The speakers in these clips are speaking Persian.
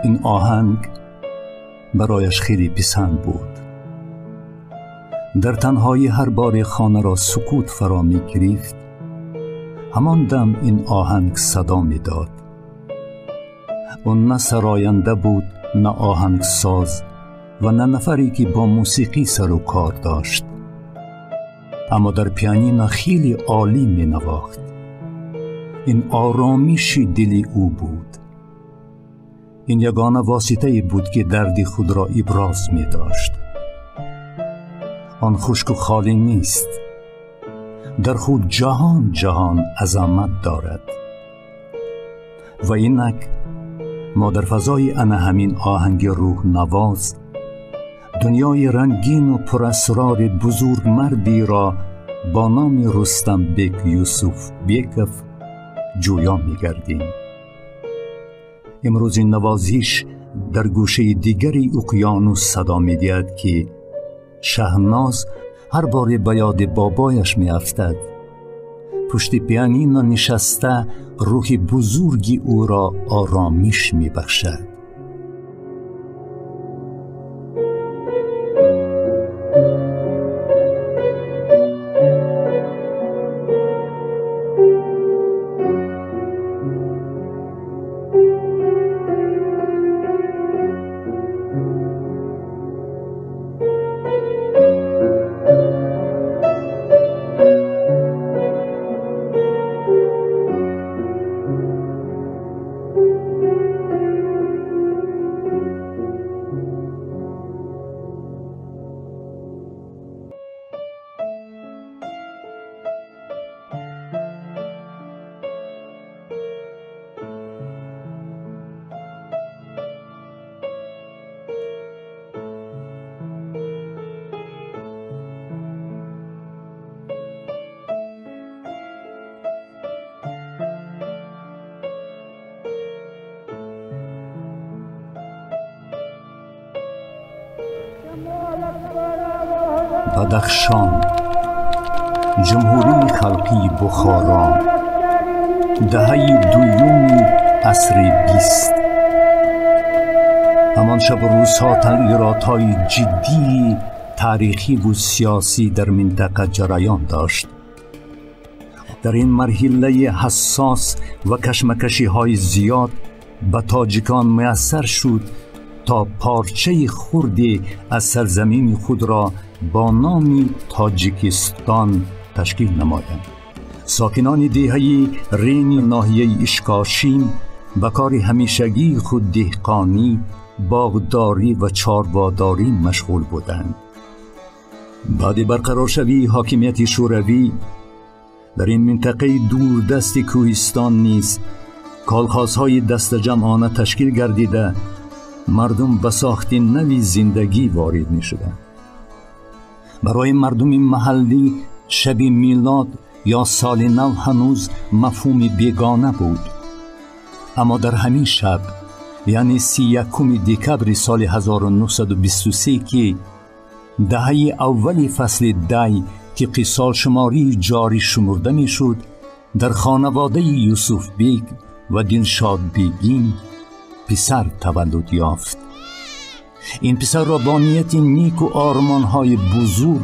این آهنگ برایش خیلی پسند بود. در تنهایی هر بار خانه را سکوت فرا می گرفت، همان دم این آهنگ صدا می داد. اون نه سراینده بود، نه آهنگ ساز و نه نفری که با موسیقی سر و کار داشت، اما در پیانینو خیلی عالی می نواخت. این آرامش دلی او بود. این یگانه واسطه بود که درد خود را ابراز می داشت. آن خشک و خالی نیست، در خود جهان عظمت دارد. و اینک ما در فضای همین آهنگ روح نواز دنیای رنگین و پراسرار بزرگ مردی را با نام رستم بیگ یوسف بیگف جویا می گردیم. امروز این نوازش در گوشه دیگری اقیانوس صدا می دهد که شهناز هر بار به یاد بابایش می افتد. پشت پیانینو نشسته روح بزرگی او را آرامش می بخشد. بدخشان، جمهوری خلقی بخارا، دهه دوم عصر 20. همان شب و روزها تغییرات‌های جدی تاریخی و سیاسی در منطقه جریان داشت. در این مرحله حساس و کشمکشی‌های زیاد به تاجیکان میسر شد تا پارچه خردی از سرزمین خود را با نام تاجیکستان تشکیل نمایند. ساکنان دهه رین ناحیه اشکاشین به کار همیشگی خود دهقانی، باغداری و چارباداری مشغول بودند. بعد برقرار شوی حاکمیت شوروی در این منطقه دوردست کوهستان نیز کالخانه‌های دست جمعانه تشکیل گردیده مردم به ساخت نوی زندگی وارد می شدند. برای مردم محلی شب میلاد یا سال نو هنوز مفهوم بیگانه بود، اما در همین شب یعنی 31 دکبر سال 1923 که دهه اول فصل دی طبق سال شماری جاری شمرده می شد، در خانواده یوسف بیگ و دلشاد بیگین پسر تولد یافت. این پسر را با نیت نیک و آرمان‌های بزرگ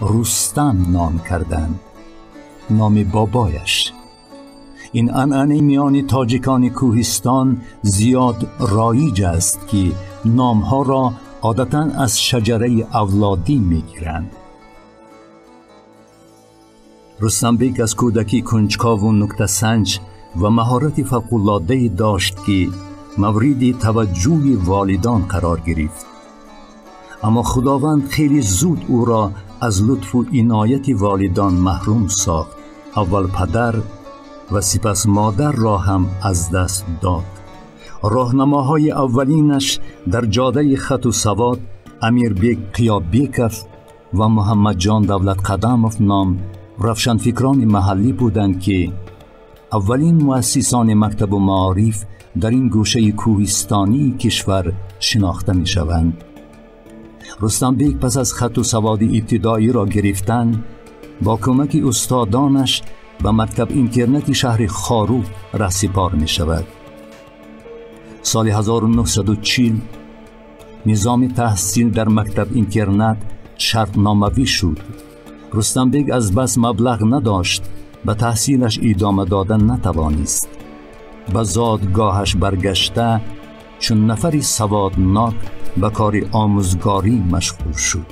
رستم نام کردند، نام بابایش. این عنعنه میان تاجیکان کوهستان زیاد رایج است که نامها را عادتاً از شجره اولادی میگیرند. رستم بیگ از کودکی کنجکاو و نکته سنج و مهارت فوق‌العاده داشت که مورد توجه والدان قرار گرفت. اما خداوند خیلی زود او را از لطف و عنایت والدان محروم ساخت. اول پدر و سپس مادر را هم از دست داد. راهنماهای اولینش در جاده خط و سواد امیر بیگ قیابیکف و محمد جان دولت قدامف نام روشنفکران محلی بودند که اولین مؤسسان مکتب و معارف در این گوشه کوهستانی کشور شناخته می شوند. رستم بیگ پس از خط و سواد ابتدایی را گرفتن با کمک استادانش به مکتب اینترنت شهر خارو رهسپار می شود. سال 1940 نظام تحصیل در مکتب اینترنت شرطنامه‌ای شد. رستم بیگ از بس مبلغ نداشت، به تحصیلش ادامه دادن نتوانست. به زادگاهش برگشته چون نفری سوادناک به کار آموزگاری مشغول شد.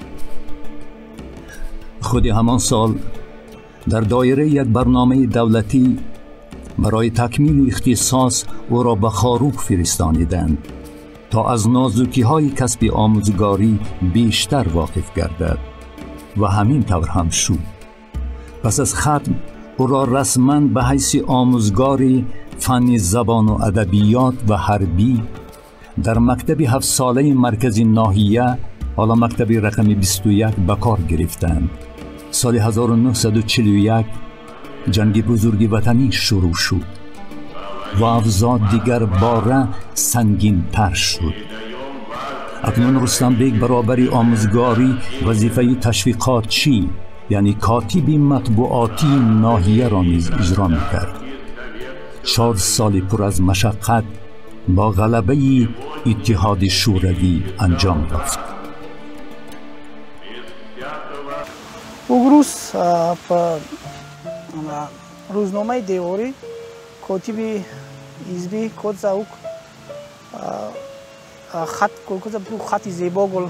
خود همان سال در دایره یک برنامه دولتی برای تکمیل اختصاص او را به خاروق فرستانیدند تا از نازکی‌های کسب آموزگاری بیشتر واقف گردد و همین طور هم شد. پس از ختم او را رسماً به حیث آموزگاری فن زبان و ادبیات و حربی در مکتب 7 ساله مرکزی ناحیه، حالا مکتب رقم 21، به کار گرفتند. سال 1941 جنگ بزرگ وطنی شروع شد و اوضاع دیگر باره سنگین تر شد. اکنون رستم بیگ برابر آموزگاری وظیفه تشویقاتچی یعنی کاتب مطبوعاتی ناحیه را نیز اجرا می‌کرد. 4 سال پر از مشقت با غلبه اتحاد شوروی انجام یافت. угрӯз рӯзномаи деворӣ котиби ҳизбӣ кодзаук хати зебо гул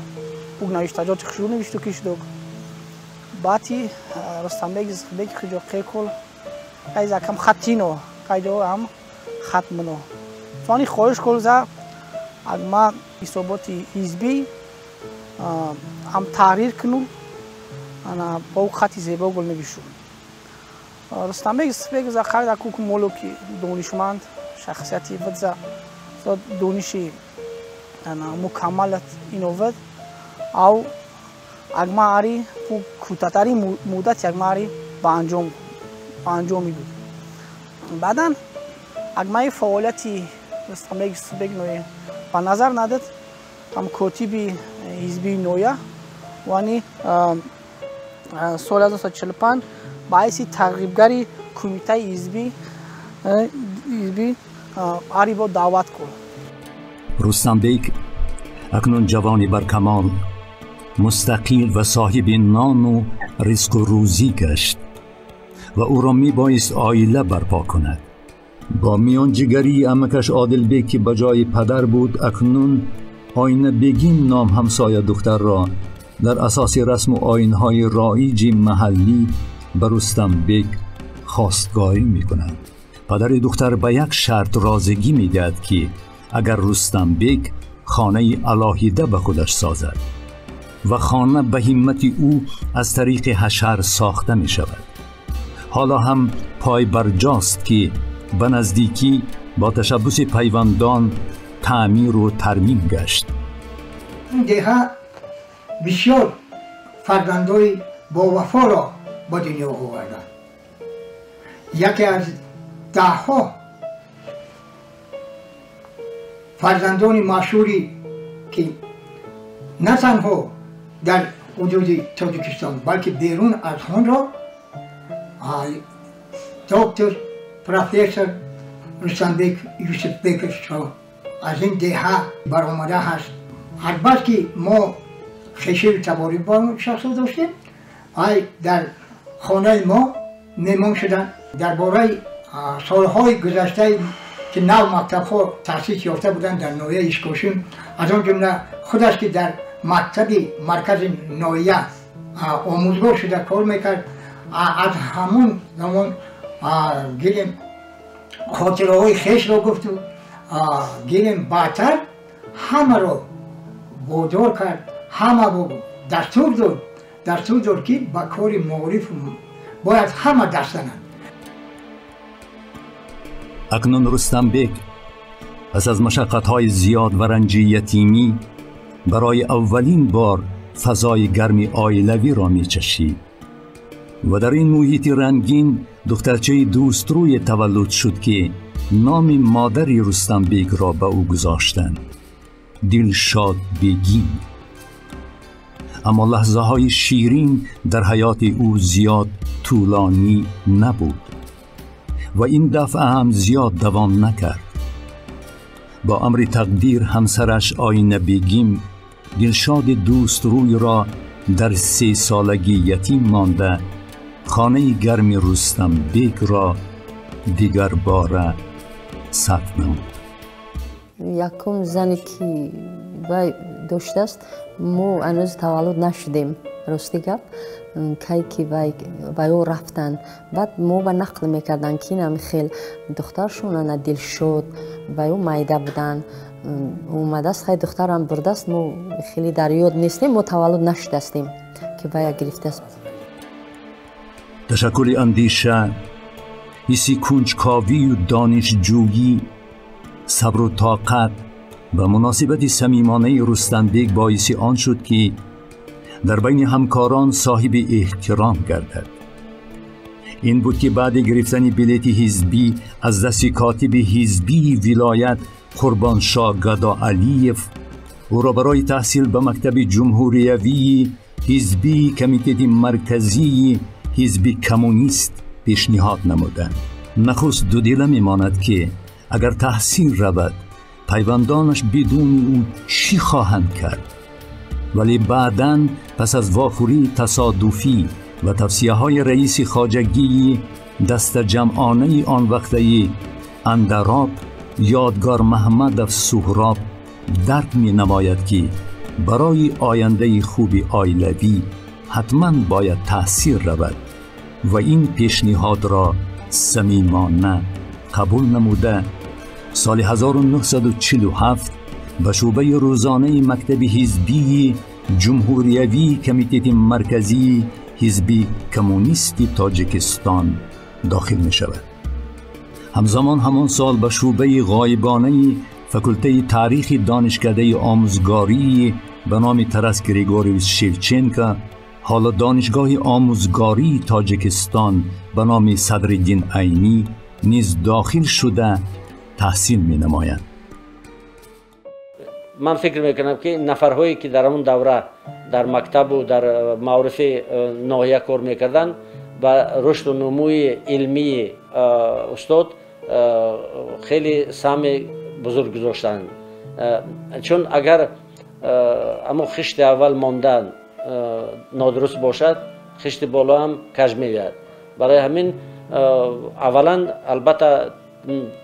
бук навиштаҷоти хушрӯ навишту киштук баъди рустамбег хиҷо қекул кайз акам хаттино кайҷо ам хат муно сони хоҳиш кул за агма ҳисоботи ҳизбӣ ам таҳрир кунул ана бо хати зебо гул навишу рустамбег за қайда кук молуки донишманд шахсияти вадза дониши ана мукаммалат иноват ав агма ари кӯтатари муддат агма ари ба анҷоми буд баъдан агмаи фаъолияти рустамбег ноя ба назар надад ам котиби ҳизбии ноя вани соли 1945 ба ҳайси тарғибгари кумитаи ҳизбӣ ари бо даъват курд. رستم بیگ اکنون جوانی برکمال، مستقل و صاحب نان و رزق و روزی گشت و او را می بایست عائله برپا کند. با میان جگری عمکش عادل بیگ که بجای پدر بود، اکنون آینه بیگین نام همسایه دختر را در اساس رسم و آیین‌های رایج محلی به رستم بیگ خواستگاری می‌کند. پدر دختر به یک شرط راضی می‌دهد که اگر رستم بیگ خانه علاهیده به خودش سازد و خانه به همت او از طریق حشر ساخته می‌شود. حالا هم پای برجاست که به نزدیکی با تشبث پیوندان تعمیر و ترمیم گشت. بسیار فرزندای با وفا را با دنیا آوردند. یکی از 10 فرزندان مشهوری که نه تنها در حدود تاجیکستان بلکه بیرون از آن را دکتر پروفسور رستمبیگ یوسفبیگ شاه از این دهه برآمده هست. البته که ما خیشی تباری با شخص داشتیم، در خانه ما مهمان شدن. درباره سالهای گذشته که نو مکتب‌ها تأسیس یافته بودند در ناحیه اشکاشون، از آن جمله خودش که در مکتب مرکز ناحیه آموزگار شده کار میکرد، از همون زمان گیریم خاطره‌های خیش را گفت و گیریم بعدتر همه را وادار کرد، همه با دستور داد که به کار معارف باید همه دست زنند. اکنون رستم بیگ پس از مشقت‌های زیاد و رنج یتیمی برای اولین بار فضای گرمی عائلوی را می‌چشید و در این محیط رنگین دخترچه دوستروی تولد شد که نام مادر رستم بیگ را به او گذاشتند، دلشاد بیگین. اما لحظه های شیرین در حیات او زیاد طولانی نبود و این دفعه هم زیاد دوام نکرد. با امر تقدیر همسرش آینه بیگیم دلشاد دوست روی را در 3 سالگی یتیم مانده، خانه گرم رستم بیگ را دیگر باره ثبت نمود. یکم زنی که وی داشته است ما هنوز تولد نشدیم، راستی گپ کی که وی او رفتن، بعد ما به نقل میکردن که اینم خیلی دخترشون دلشاد وی او میده بودن اومده است، خیلی دخترم برده است، ما خیلی در یاد نیستیم، ما تولد نشده استیم که وی گرفته است. تشکل اندیشه، حسی کنجکاوی و دانشجویی، صبر و طاقت و مناسبت صمیمانه رستم بیگ باعث آن شد که در بین همکاران صاحب احترام گردد. این بود که بعد گرفتن بلیت حزبی از دست کاتب حزبی ولایت قربانشاه گدا علیف، او را برای تحصیل به مکتب جمهوریوی حزبی کمیته مرکزی حزب کمونیست پیشنهاد نمودند. نخست دودیله میماند که اگر تحصیل رود پیوندانش بدون او چی خواهند کرد، ولی بعداً پس از واخوری تصادفی و توصیه های رئیس خواجگی دست جمعانه آن وقته اندراب یادگار محمد سهراب درک می نماید که برای آینده خوب آیلوی حتما باید تحصیل رود و این پیشنهاد را صمیمانه قبول نموده سال 1947 به شعبه روزانه مکتب حزبی جمهوریوی کمیته مرکزی حزب کمونیست تاجیکستان داخل می شود. همزمان همان سال به شعبه غایبانه فکلته تاریخ دانشکده آموزگاری به نام ترس گریگوریویچ شیوچنکا، حالا دانشگاه آموزگاری تاجیکستان به نام صدرالدین عینی نیز داخل شده تحصیل می نمایند. من فکر میکنم که نفرهایی که در اون دوره در مکتب و در معارف ناحیه کار میکردن و رشد و نموی علمی استاد خیلی سهم بزرگ گذاشتن، چون اگر اما خشت اول ماندن نادرست باشد خشت بالا هم کج میاد. برای همین اولا البته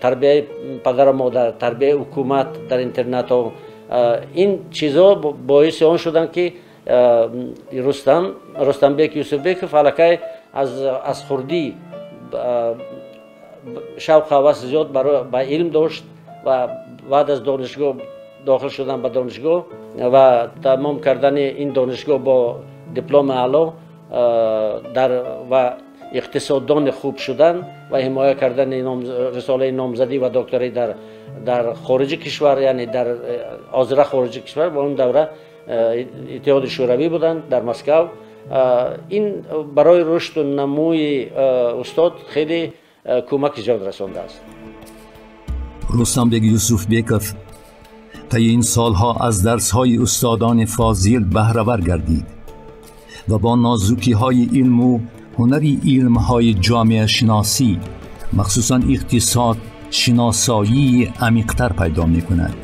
تربیه پدر و مادر، تربیه حکومت در اینترنت ها، این چیزا باعث آن شدن که رستم بیگ یوسف بیگ فلکه از خردی شوق هوس زیاد به علم داشت و بعد از دانشگاه داخل شدن به دانشگاه و تمام کردن این دانشگاه با دیپلم اعلی و اقتصاددان خوب شدن و حمایت کردن رساله نامزدی و دکتری در خارج کشور، یعنی در آذر خارج کشور، با اون دوره اتحاد شوروی بودن در مسکو. این برای رشد و نموی استاد خیلی کمک ایجاد رسانده است. رستم بیگ یوسف بیکف طی این سالها از درس‌های استادان فاضل بهره‌ور گردید و با نازوکی‌های علم و هنری علم‌های جامعه شناسی، مخصوصاً اقتصاد، شناسایی عمیق‌تر پیدا می‌کند.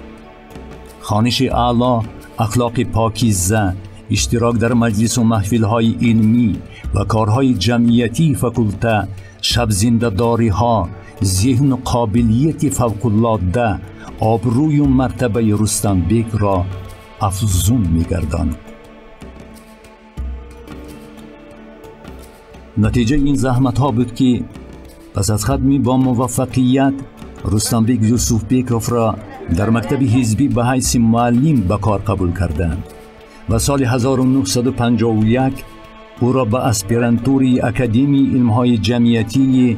خوانش اعلی، اخلاق پاکیزه، اشتراک در مجلس و محفل‌های علمی و کارهای جمعیتی فکلته، شب زنده‌داری‌ها، ذهن و قابلیت فوق‌العاده، آبروی و مرتبه رستم بیگ را افزون می‌گرداند. نتیجه این زحمت‌ها بود که پس از ختمی با موفقیت رستم بیگ یوسف بیکوف را در مکتب حزبی به حیث معلم به کار قبول کردند و سال 1951 او را به اسپیرانتوری اکادمی علم‌های جمعیتی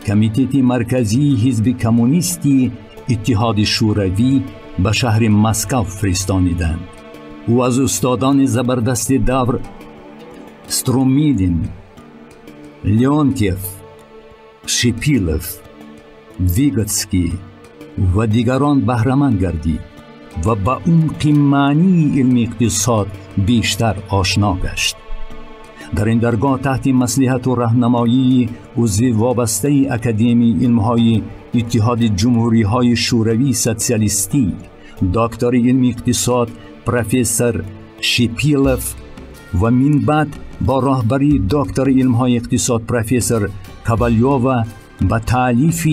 کمیته مرکزی حزب کمونیستی اتحاد شوروی به شهر مسکو فرستانیدند. او از استادان زبردست دور استرومیلین، لیونتیف، شیپیلوف، ویگوتسکی و دیگران بهره‌مند گردید و با عمق معنی علم اقتصاد بیشتر آشنا گشت. در این درگاه تحت مصلحت و راهنمایی عضو وابسته اکادمی علم‌های اتحاد جمهوری‌های شوروی سوسیالیستی، دکتر علم اقتصاد پروفسور شپیلوف و من بعد با راهبری دکتر علم‌های اقتصاد پروفسور کاوالیووا به تألیف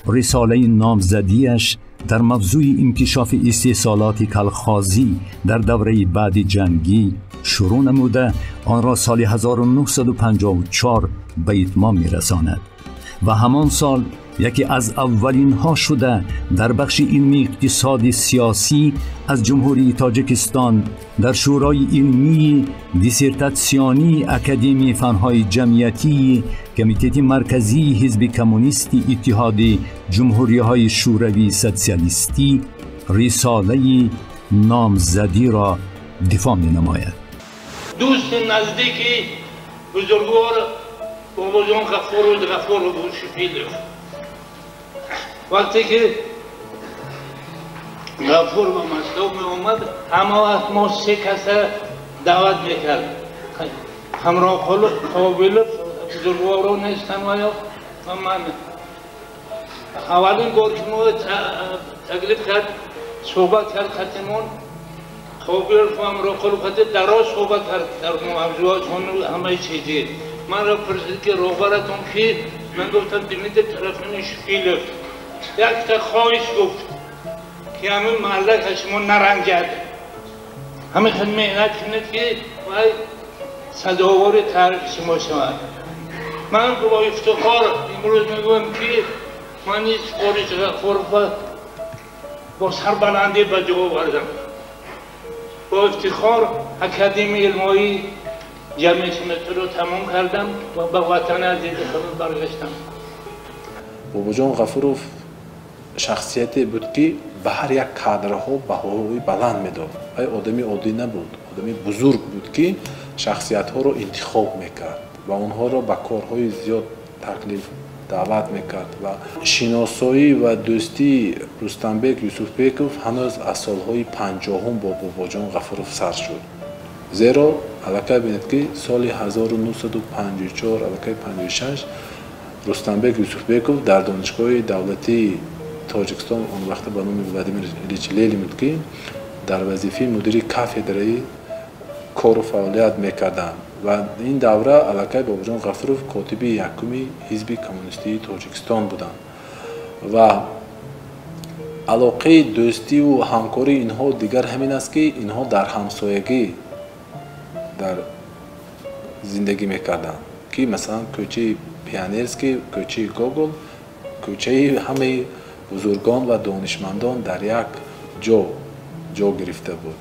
رساله نامزدیش در موضوع انکشاف استحصالات کالخازی در دوره بعد جنگی شروع نموده آن را سال 1954 به اتمام می‌رساند و همان سال یکی از اولین ها شده در بخش علمی اقتصاد سیاسی از جمهوری تاجیکستان در شورای علمی دیسرتاسیونی اکادمی فنهای جمعیتی کمیته مرکزی حزب کمونیستی اتحاد جمهوری‌های شوروی سوسیالیستی رساله نامزدی را دفاع می‌نماید. دوست نزدیکی بزرگوار باباجان غفور و شپیلوف وقتی که غفور و مصدوق می اومد همه ما 3 کسه دعوت میکرد همراه قابل بزرگوارو نیستن و من اولین بار که ما تکلیف کرد صحبت کرد خطمون قابل و همراه قابل دراز صحبت کرد در موضوعات همه چیزی من را پرسید که روبرتون کی؟ من گفتم دیمید طرفین شپیلوف یک تا خواهش گفت که همین محله شما نرنجد همین خدمت کنید که باید صداوار تعریف شما شود من با افتخار امروز میگویم که من این سپارش غفور با سربلندی به جا آوردم با افتخار اکادمی علمی جامعه سمت رو تمام کردم و به وطن عزیز خودم برگشتم. باباجان غفورов شخصیتی بود که به هر یک کادرها بهایی بلند میداد. آدمی عادی نبود، آدمی بزرگ بود که شخصیت ها رو انتخاب میکرد و اونها را به کارهای زیاد تکلیف دعوت میکرد و شناسایی و دوستی رستمبک یوسفبکوف هنوز از سالهای 50 با باباجان غفورov سر شد. زیرا علاقه بینید که سال 1954 علاقه 56 رستمبک یوسفبکوف در دانشگاه دولتی تاجیکستان اون وقت به نام ولادیمیر ایلیچ لنین بود که در وظیفه مدیر کافدرای کار و فعالیت میکردند و این دوره علاقه باباجان غفورov کاتب یکمی حزب کمونیستی تاجیکستان بودند و علاقه دوستی و همکاری اینها دیگر همین است که اینها در همسایگی در زندگی میکردند که مثلا کوچه پیانرسکی، کوچه گوگل، کوچه همه بزرگان و دانشمندان در یک جا گرفته بود.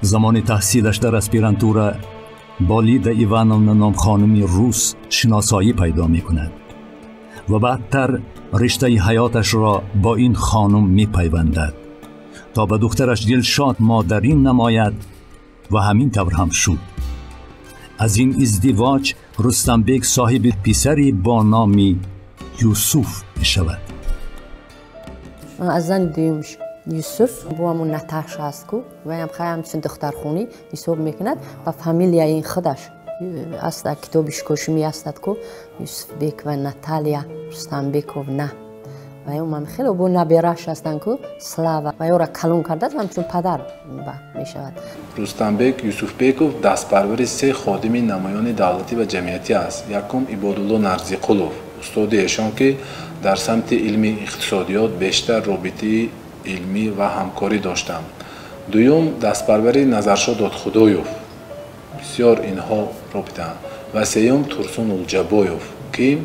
زمان تحصیلش در اسپیرانتورا با لیدا ایوانونا نام خانمی روس شناسایی پیدا می کند و بعدتر رشته حیاتش را با این خانم می پیوندد تا به دخترش دلشاد مادرین نماید و همین طور هم شد. از این ازدواج رستمبک صاحب پسری با نام یوسف می شود. از زن دویمش یوسف با همون نتاشا است که و هم خیلی همچون دخترخونی حساب میکند و فامیلیا این خودش است در کتابش کشمی است که یوسف بیک و ناتالیا رستمبکوف نه و هم خیلی با نبیرش هستن که سلاوا و او را کلون کرده و همچون پدر می شود. رستمبک یوسفبکوف دستپرور 3 خادم نمایان دولتی و جمعیتی است. یکم عبادالله نرزیقلوف استاد ایشان که در سمت علم اقتصادیات بیشتر رابطه علمی و همکاری داشتند. دوم دستپرور نظرشاه دادخدایوف بسیار اینها رابطه و سوم تورسون الجبایوف که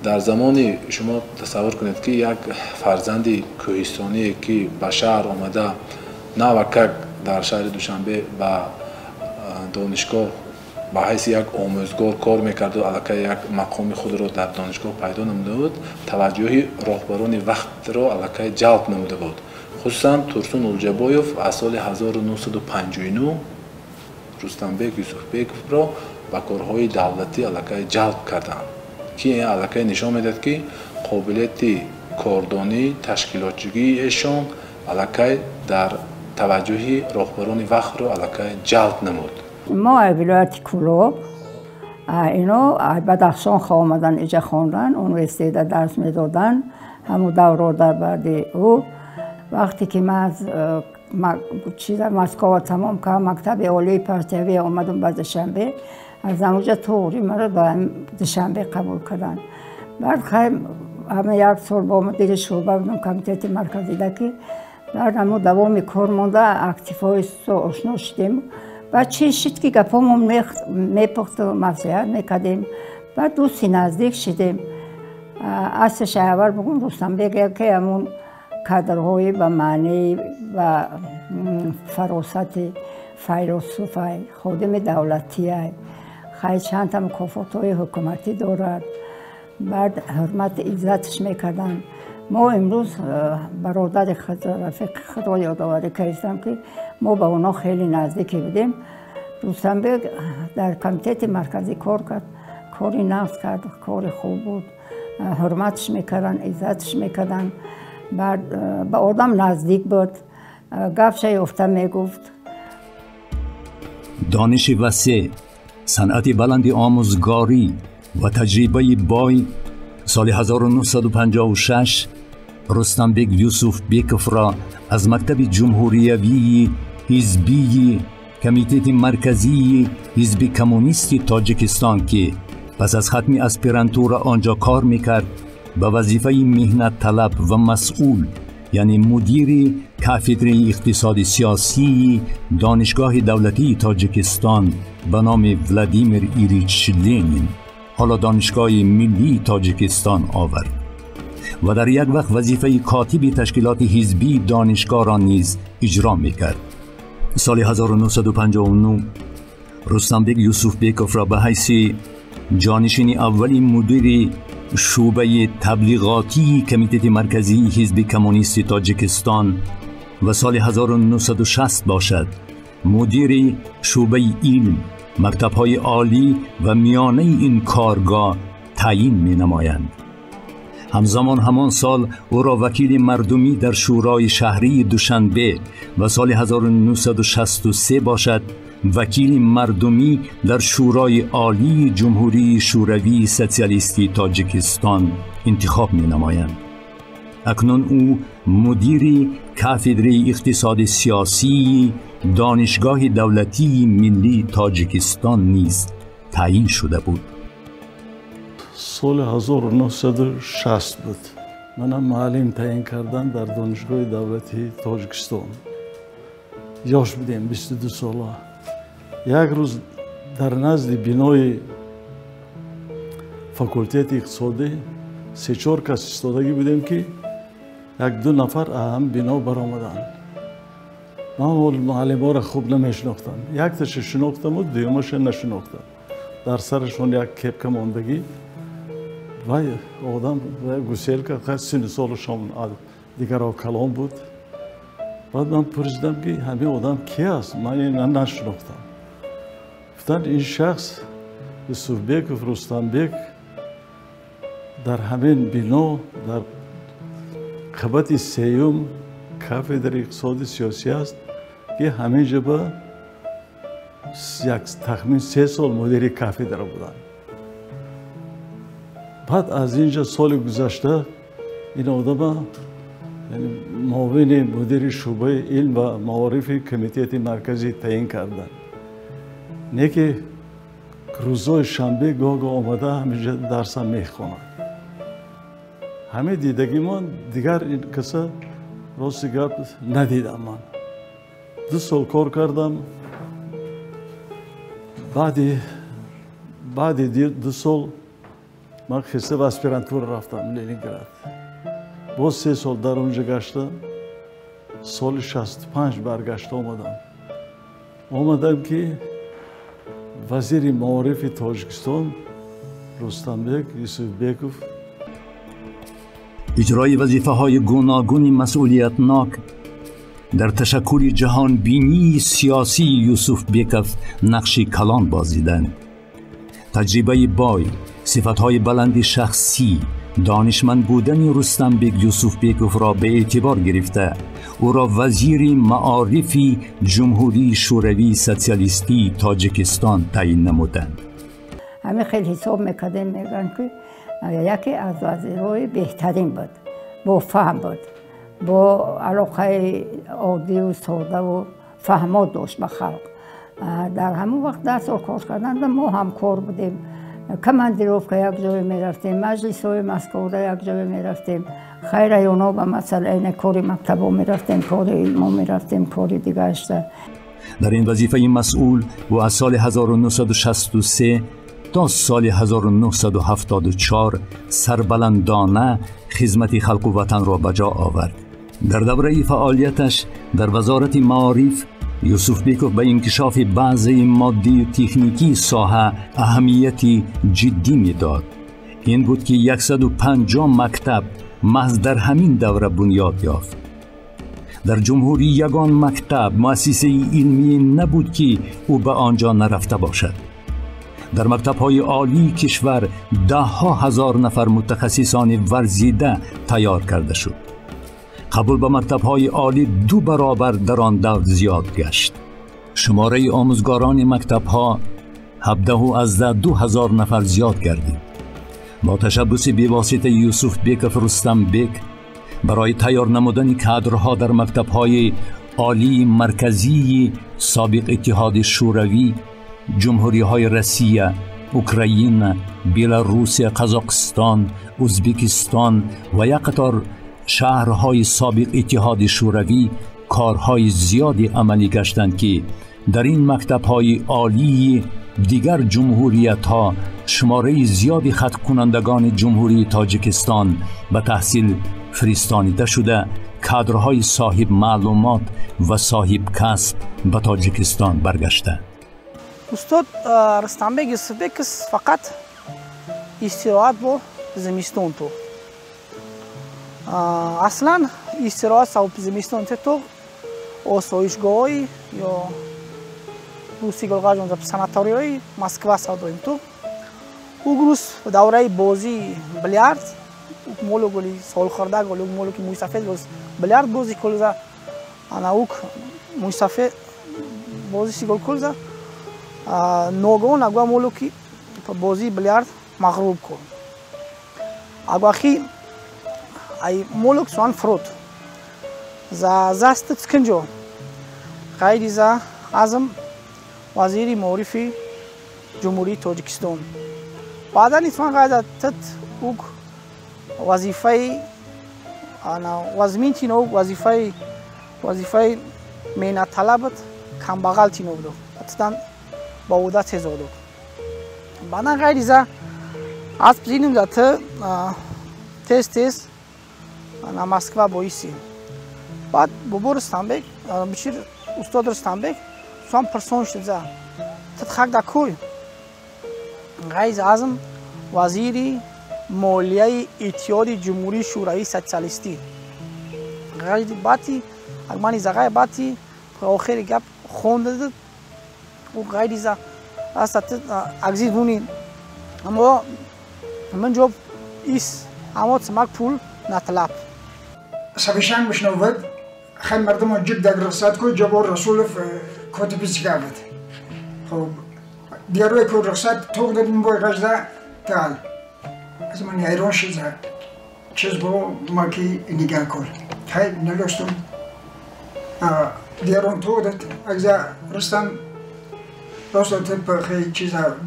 در زمان شما تصور کنید که یک فرزند کوهستانی که به شهر آمده نوکک در شهر دوشنبه و دانشگاه به حیث یک آموزگار کار میکرد و علاقه یک مقام خود را در دانشگاه پیدا نموده بود، توجه راهبران وقت را علاقه جلب نموده بود. خصوصا تورسون الجبایوف از سال 1959 رستمبک یوسفبکوف را به کارهای دولتی علاقه جلب کردند که این علاقه نشان میدهد که قابلیت کاردانی تشکیلاتچی ایشان علاقه در توجه راهبران وقت را علاقه جلب نمود. ما ولایت کلوب اینو بدخشان آمدن اینجا خوندن، اونیورسیته درس میدادن، همون دورو در بعد او. وقتی که من از مسکو تمام کردم، مکتب عالی پرتوی آمدم به دوشنبه، از اونجا طوری مرا به دوشنبه قبول کردن. بعد همه یک سال با مدیر شعبه بودم کمیته مرکزی دکی، در همون دوام کار مونده اکتیفای آشنا شدیم. بعد چی شد که گپامون میپخت و مصلحت میکردیم. بعد دوستی نزدیک شدیم. اصلش اول بگم رستم بیگ که همون کادرهای به معنی و فراست فیلسوفی خادم دولتی خیلی چند تا مکافات‌های حکومتی دارد. بعد حرمت عزتش میکردن. ما امروز برادر خود رفیق خود را یادآوری کردم که ما با اونا خیلی نزدیکی بودیم. رستم بیگ در کمیته مرکزی کار کرد، کاری نقص کرد، کاری خوب بود، حرمتش میکردن، عزتش میکردن. بعد به آدم نزدیک بود، گفش یافته میگفت. دانش وسیع، صنعت بلند آموزگاری و تجربه بای، سال 1956 رستم بیگ یوسف بیکوف را از مکتب جمهوریوی حزبی کمیته مرکزی حزب کمونیستی تاجیکستان که پس از ختم اسپرانتو آنجا کار میکرد به وظیفه مهنت طلب و مسئول، یعنی مدیر کافدره اقتصاد سیاسی دانشگاه دولتی تاجیکستان به نام ولادیمیر ایلیچ لنین، حالا دانشگاه ملی تاجیکستان آورد و در یک وقت وظیفه کاتب تشکیلات حزبی دانشگاه را نیز اجرا میکرد. سال 1959 رستم بیگ یوسف بیکوف را به حیث جانشین اولی مدیر شعبه تبلیغاتی کمیته مرکزی حزب کمونیست تاجیکستان و سال 1960 باشد مدیر شعبه علم، مکتب‌های عالی و میانه این کارگاه تعیین می‌نمایند. همزمان همان سال او را وکیل مردمی در شورای شهری دوشنبه و سال 1963 باشد وکیل مردمی در شورای عالی جمهوری شوروی سوسیالیستی تاجیکستان انتخاب می‌نمایند. اکنون او مدیر کافدره اقتصاد سیاسی دانشگاه دولتی ملی تاجیکستان نیز تعیین شده بود. سال 1960 بود. منم معلم تعیین کردن در دانشگاه دولتی تاجیکستان. یاش بودیم 22 ساله. یک روز در نزد بینای فاکولتت اقتصادی 3-4 کس ایستادگی بودیم که 1-2 نفر اهم بنا برآمدند. من معلم را خوب نمیشناختم. یک تاش شناختم و دومش نشناختم. در سرشون یک کپک ماندگی و آدم گوسیل که خیلی سن سالشون دیگر کلام بود. بعد من پرسیدم که همین آدم کی است؟ من این نشناختم. گفتن این شخص یوسف بیکوف رستم بیگ در همین بنا در قبط سیوم کافدره اقتصاد سیاسی است که همینجا به تخمین 3 سال مدیر کافدره بودن. بعد از اینجا سال گذشته این آدم یعنی معاون مدیر شعبه علم و معارف کمیته مرکزی تعیین کردن. نه که روزهای شنبه گاه آمده همینجا درس هم میخونن. همه دیدگی من دیگر این کسا راستی گپ ندیدم. من 2 سال کار کردم. بعد 2 سال من خسته و اسپرانتو رفتم لنینگراد. باز 3 سال در اونجا گشتم. سال 65 برگشت آمدم که وزیر معارف تاجیکستان رستم بیگ یوسف بیکوف اجرای وظیفه‌های گوناگون مسئولیتناک در تشکل جهان بینی سیاسی یوسف بیکوف نقشی کلان بازیدند. تجربه بای، صفتهای بلند شخصی، دانشمند بودن رستم بیگ یوسف بیکوف را به اعتبار گرفته او را وزیر معارف جمهوری شوروی سوسیالیستی تاجیکستان تعیین نمودند. همه خیلی حساب میکردیم میگن که یکی از وزیرای بهترین بود با فهم بود با علاقه عادی و ساده و فهمات داشت به خلق در همون وقت 10 سال کار کردن ما هم کار بودیم کماندیروفکا یک جای میرفتیم مجلس های مسکوده یک جای میرفتیم خیر اونا به مثلا این کاری مکتب ها میرفتیم کاری علم ها میرفتیم کاری دیگه اشتر. در این وظیفه مسئول و از سال 1963 تا سال 1974 سربلندانه خدمت خلق و وطن را به جا آورد. در دوره فعالیتش در وزارت معارف یوسف بیکوف به انکشاف بعضی مادی و تکنیکی ساحه اهمیتی جدی میداد. این بود که 150 مکتب محض در همین دوره بنیاد یافت. در جمهوری یگان مکتب مؤسسه علمی نبود که او به آنجا نرفته باشد. در مکتب‌های عالی کشور 10,000 نفر متخصصان ورزیده تیار کرده شد. قبول به مکتب‌های عالی 2 برابر در آن دور زیاد گشت. شماره آموزگاران مکتب‌ها 17,000 نفر زیاد گردید. با تشبث بی‌واسطه یوسف بیکوف رستم بیک برای تیار نمودن کادرها در مکتب‌های عالی مرکزی سابق اتحاد شوروی، جمهوری‌های روسیه، اوکراین، بلاروس، قزاقستان، ازبکستان و یک قطار شهرهای سابق اتحاد شوروی کارهای زیادی عملی گشتند که در این مکتب‌های عالی دیگر جمهوریت‌ها شماره زیادی خط کنندگان جمهوری تاجیکستان به تحصیل فرستانیده شده کادرهای صاحب معلومات و صاحب کسب به تاجیکستان برگشته. استاد رستمبек یوسفبек فقط استراحت با زمستون تو اصلا استراحت سوپ زمستون تو осоишгоҳи ё рӯси гулғажон санаторияи Москва садоим ту угрус давраи бозии бильярд молу гули солхорда гули молу ки муйсафед гус бильярд бози кулза анаук муйсафед бози сигол кулза ногон агва молу ки бози бильярд мағруб кун агвахи ай молу суан фрут за застыц кынжо қайди за азм вазири маорифи ҷумҳурии тоҷикистон баъдан итфан қайда тат ук вазифаи вазмин тино вазифаи меҳнатталабат камбағал тиновдо атдан ба уда тезодо баъдан қайди за асп зиним за ты тез на Москва боиси بعد بابا رستمبek بشیر استاد رستمبek سوام پرسون شد زا تدخک دکوی غیز اعظم وزیری مالیه اتحاد جمهوری شوروی سوسیالیستی غیز باتی اگمانی زغای باتی آخر گپ خونده داد و غیز است اگزیز بونی اما من جوب ایس اما تسمک پول نطلب سبشان مشنوود خیلی مردم جد در رخصت کو جبار رسول کاتبی سکافت خب دیروی کو رخصت توق دادیم باید رجده تال از من ایران شده چیز برو ما کی نگاه کن خیلی نلوستم دیرون توق داد اگه رستم راست تپ خیلی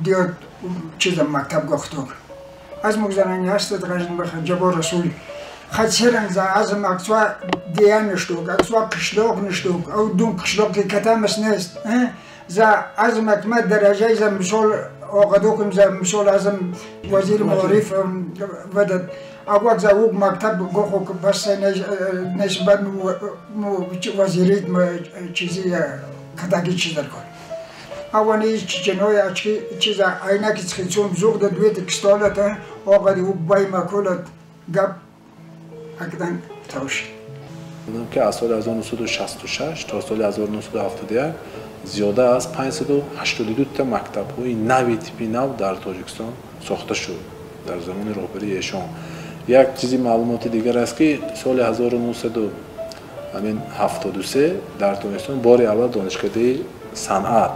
دیار چیزا مکتب گفتم از مگذارنی هست رجده بخیر جبار رسول خاطرن ز از مکتوب دیان شتوک اکسوا کشلوق نشتوک او دون کشلوق که کتامش نیست ز از مکتب درجه ز مسئول آقادوکم ز مسئول ازم وزیر معارف ودد اول ز او مکتب گوخو که بس نسبت مو وزیریت چیزی کتاگی چیز در کن اوانی چنوی اچی چیز عینکی خیلی زود دویت کستالت آقادی او بای مکولت گپ اکدن توش که از سال 1966 تا سال 1971 زیاده از 582 تا مکتب های نوی تیپی نو در تاجیکستان ساخته شد در زمان رهبری ایشان. یک چیزی معلومات دیگر است که سال 1973 در تاجیکستان بار اول دانشکده صنعت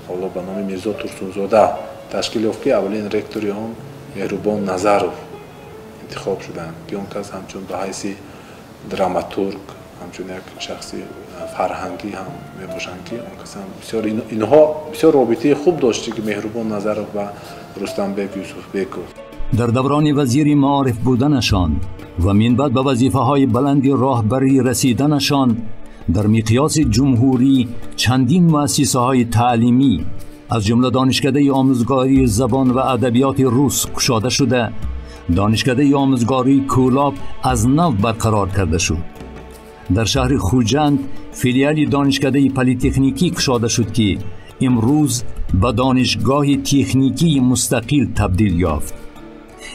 حالا به نام میرزا ترسونزاده تشکیل یافت که اولین رکتوری هم مهربان نظروف انتخاب شدند که اون کس همچون به حیث دراماتورگ همچون یک شخصی فرهنگی هم میباشند که اون کس هم بسیار اینها بسیار رابطه خوب داشته که مهربان نظروف و رستمبک یوسفبکوف. در دوران وزیر معارف بودنشان و من بعد به وظیفه‌های بلند راهبری رسیدنشان در مقیاس جمهوری چندین مؤسسه‌های تعلیمی از جمله دانشکده آموزگاری زبان و ادبیات روس گشاده شده، دانشکده آموزگاری کولاب از نو برقرار کرده شد. در شهر خوجند فیلیال دانشکده پلی‌تکنیکی گشاده شد که امروز به دانشگاه تکنیکی مستقل تبدیل یافت.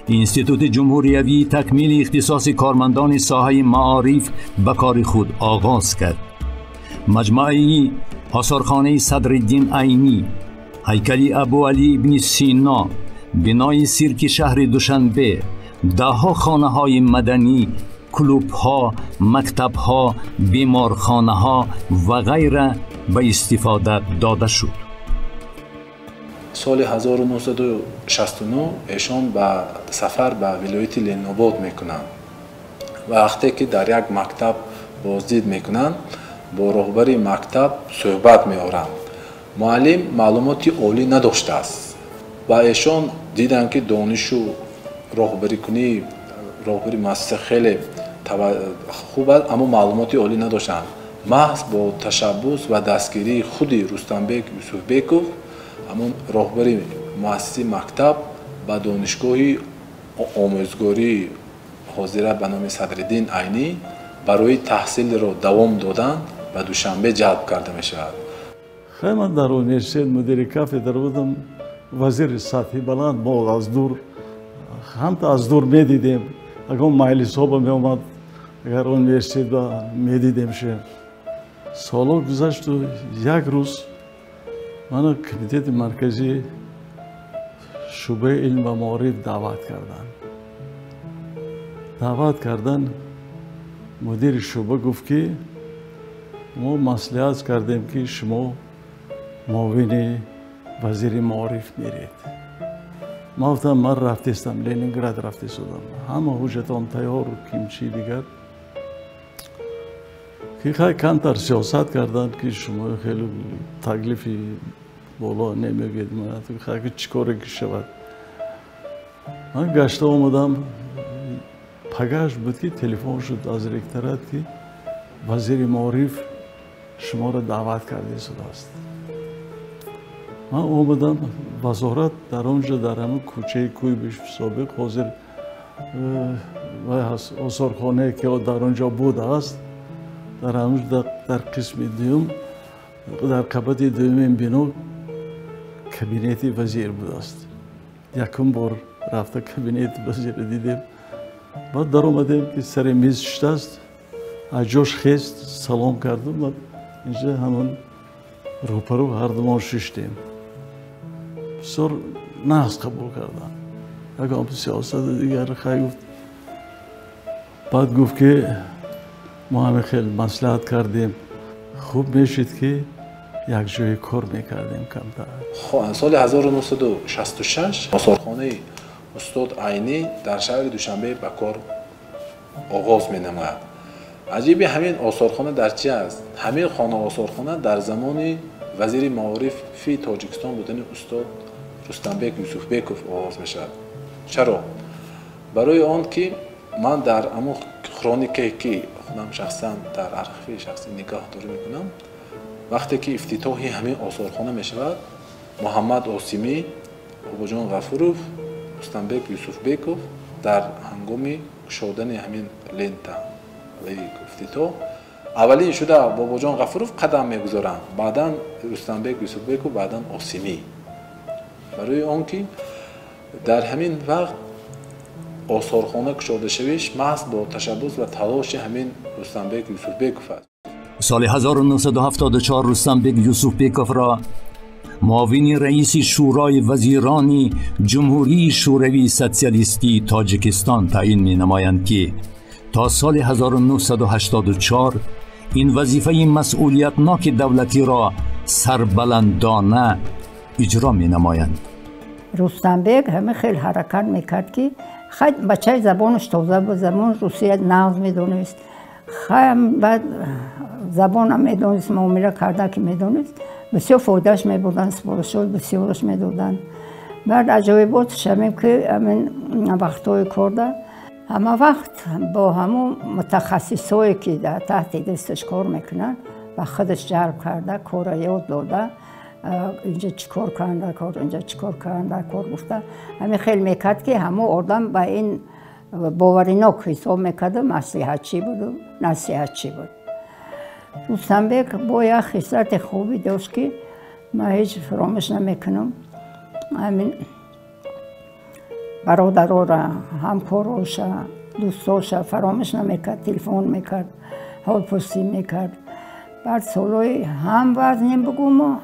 اینستیتوت جمهوریوی تکمیل اختصاص کارمندان ساحه معارف به کار خود آغاز کرد. مجموعه آثارخانه صدرالدین عینی، هیکل ابو علی ابن سینا، بنای سیرک شهر دوشنبه، دهها خانه های مدنی، کلوب ها، مکتب ها، بیمارخانه ها و غیره به استفاده داده شد. سال 1969 ایشان به سفر به ولایت لنوباد میکنند. وقتی که در یک مکتب بازدید میکنند با راهبر مکتب صحبت میآورند. معلم معلوماتی عالی نداشته است و ایشان دیدند که دانش و راهبری کنی راهبری مؤسسه خیلی خوب است اما معلوماتی عالی نداشتند. محض با تشبث و دستگیری خودی رستمبک یوسفبکوف همون راهبری مؤسسه مکتب به دانشگاه آموزگاری حاضره به نام صدرالدین عینی برای تحصیل را دوام دادن و دوشنبه جلب کرده می شود. خیلی من در اونیورسیت مدیر کافدر بودم، وزیر سطحی بلند ما از دور هم تا از دور می دیدیم. اگر مجلس ها می اومد اگر اونیورسیت می دیدیم شه. سالا گذشت و یک روز من کمیته مرکزی شعبه علم و معارف دعوت کردن. مدیر شعبه گفت که ما مصلحت کردیم که شما معاون وزیر معارف میرید. ما گفتم من رفتم لنینگراد رفته شدم. همه حجتام تیار و کیمچی دیگر که خیلی کمتر سیاست کردن که شما خیلی تکلیفی بالا نمیگید. من خیلی چیکاره که شود. من گشته آمدم پگاش بود که تلفن شد از رکترات که وزیر معارف شما را دعوت کرده شده است. من آمدم وزارت در آنجا در همون کوچه کویبش سابق حاضر و آثارخانه که در آنجا بود است در همون در قسم دوم در قبط دوم بنا کابینت وزیر بود است. یکم بار رفته کابینت وزیر دیدیم. بعد در آمدیم که سر میز شده است. از جاش خیست سلام کردم و اینجا همون روپرو هر دومان ششتیم. بسیار نحس قبول کردن. اگه هم سیاست دیگر خیلی گفت. بعد گفت که ما همه خیلی مصلحت کردیم. خوب میشید که یک جای کار میکردیم کمتر. سال 1966 آثارخانه استاد عینی در شهر دوشنبه به کار آغاز می نماید. عجیبی همین آثارخانه در چی است؟ همین خانه آثارخانه در زمان وزیر معارف فی تاجیکستان بودن استاد رستمبک یوسفبکوف آغاز می شود. چرا؟ برای آن که من در امو کرونیکی که خودم شخصا در ارشیو شخصی نگاه داری میکنم وقتی که افتتاحی همین آثارخانه می شود محمد آسیمی، باباجان غفوروف، رستمبک یوسفبکوف در هنگام گشادن همین لنت افتتاح اولین شده باباجان غفوروف قدم میگذارند، بعدا رستمبک یوسفبکوف، بعدا آسیمی. برای آنکه در همین وقت آثارخانه گشاده شویش محض با تشبث و تلاش همین رستمبک یوسفبکوف است. سال 1974 رستمبک یوسفبکوف را معاون رئیس شورای وزیران جمهوری شوروی سوسیالیستی تاجیکستان تعیین می نمایند که تا سال 1984 این وظیفه مسئولیتناک دولتی را سربلندانه اجرا می نمایند. رستنبک همه خیلی حرکت میکرد که خیلی بچه زبانش تازه بود، زبان روسیه نغز میدونست، خیلی بعد زبان هم میدونست، معامله کرده که میدونست، بسیار فایدهش میبودن، سپارشات بسیارش میدادن. بعد عجایب بود شمیم که همین وقتهای کرده همه وقت با همون متخصصایی که در تحت دستش کار میکنن و خودش جلب کرده، کار یاد داده، اینجا چیکار کنده کار، اینجا چیکار کنده کار گفته. همین خیلی میکرد که همه آدم به این باوریناک حساب میکرده نصیحتچی بود و نصیحتچی بود. رستنبک با یک خصلت خوبی داشت که من هیچ فراموش نمیکنم. همین برادرها را، همکاراش، دوستاش فراموش نمیکرد، تلفن میکرد، حال پرسی میکرد. بعد سالهای هم وزنیم بگم و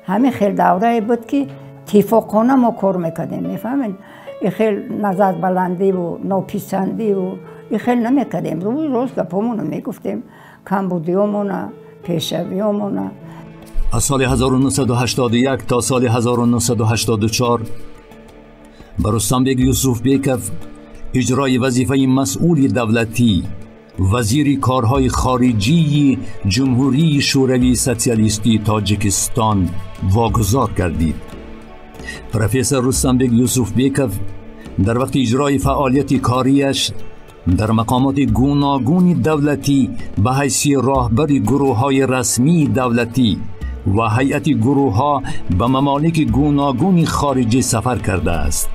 همین خیلی دوره بود که اتفاقانه ما کار میکردیم، میفهمین؟ این خیلی نظر بلندی و ناپسندی و این خیلی نمیکردیم، روز گپامونو میگفتیم، کمبودیامونو، پیشویامونو. از سال 1981 تا سال 1984 به رستنبک یوسف بیکوف اجرای وظیفه مسئول دولتی وزیر کارهای خارجی جمهوری شوروی سوسیالیستی تاجیکستان واگذار گردید. پروفسور رستنبک یوسف بیکوف در وقت اجرای فعالیت کاریش در مقامات گوناگون دولتی به حیث راهبر گروه‌های رسمی دولتی و هیئت گروه‌ها به ممالک گوناگون خارجی سفر کرده است.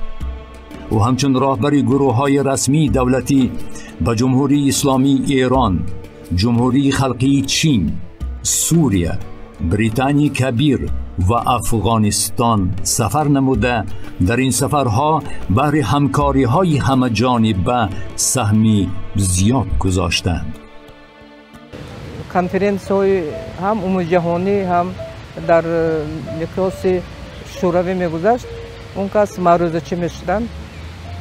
و همچون راهبر گروه‌های رسمی دولتی به جمهوری اسلامی ایران، جمهوری خلقی چین، سوریه، بریتانی کبیر و افغانستان سفر نموده در این سفرها بهر همکاری‌های همه‌جانبه سهمی زیاد گذاشتند. کنفرانس‌های هم عمومی جهانی هم در میکروس شوروی میگذشت، اون کس معروضه‌چی میشدند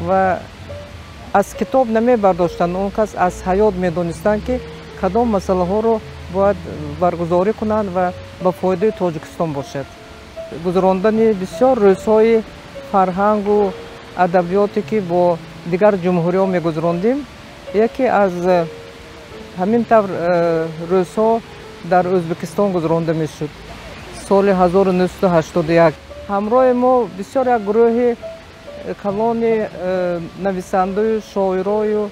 و از کتاب نمی برداشتند، اون کس از حیات میدونستند که کدام مسئله ها رو باید برگزاری کنند و به فایده تاجیکستان باشد. گذراندن بسیار روزهای فرهنگ و ادبیاتی که با دیگر جمهوری ها میگذراندیم، یکی از همین طور روزها در ازبکستان گذرانده میشد. سال 1981 همراه ما بسیار یک گروه کلان نویسنده و شاعرای و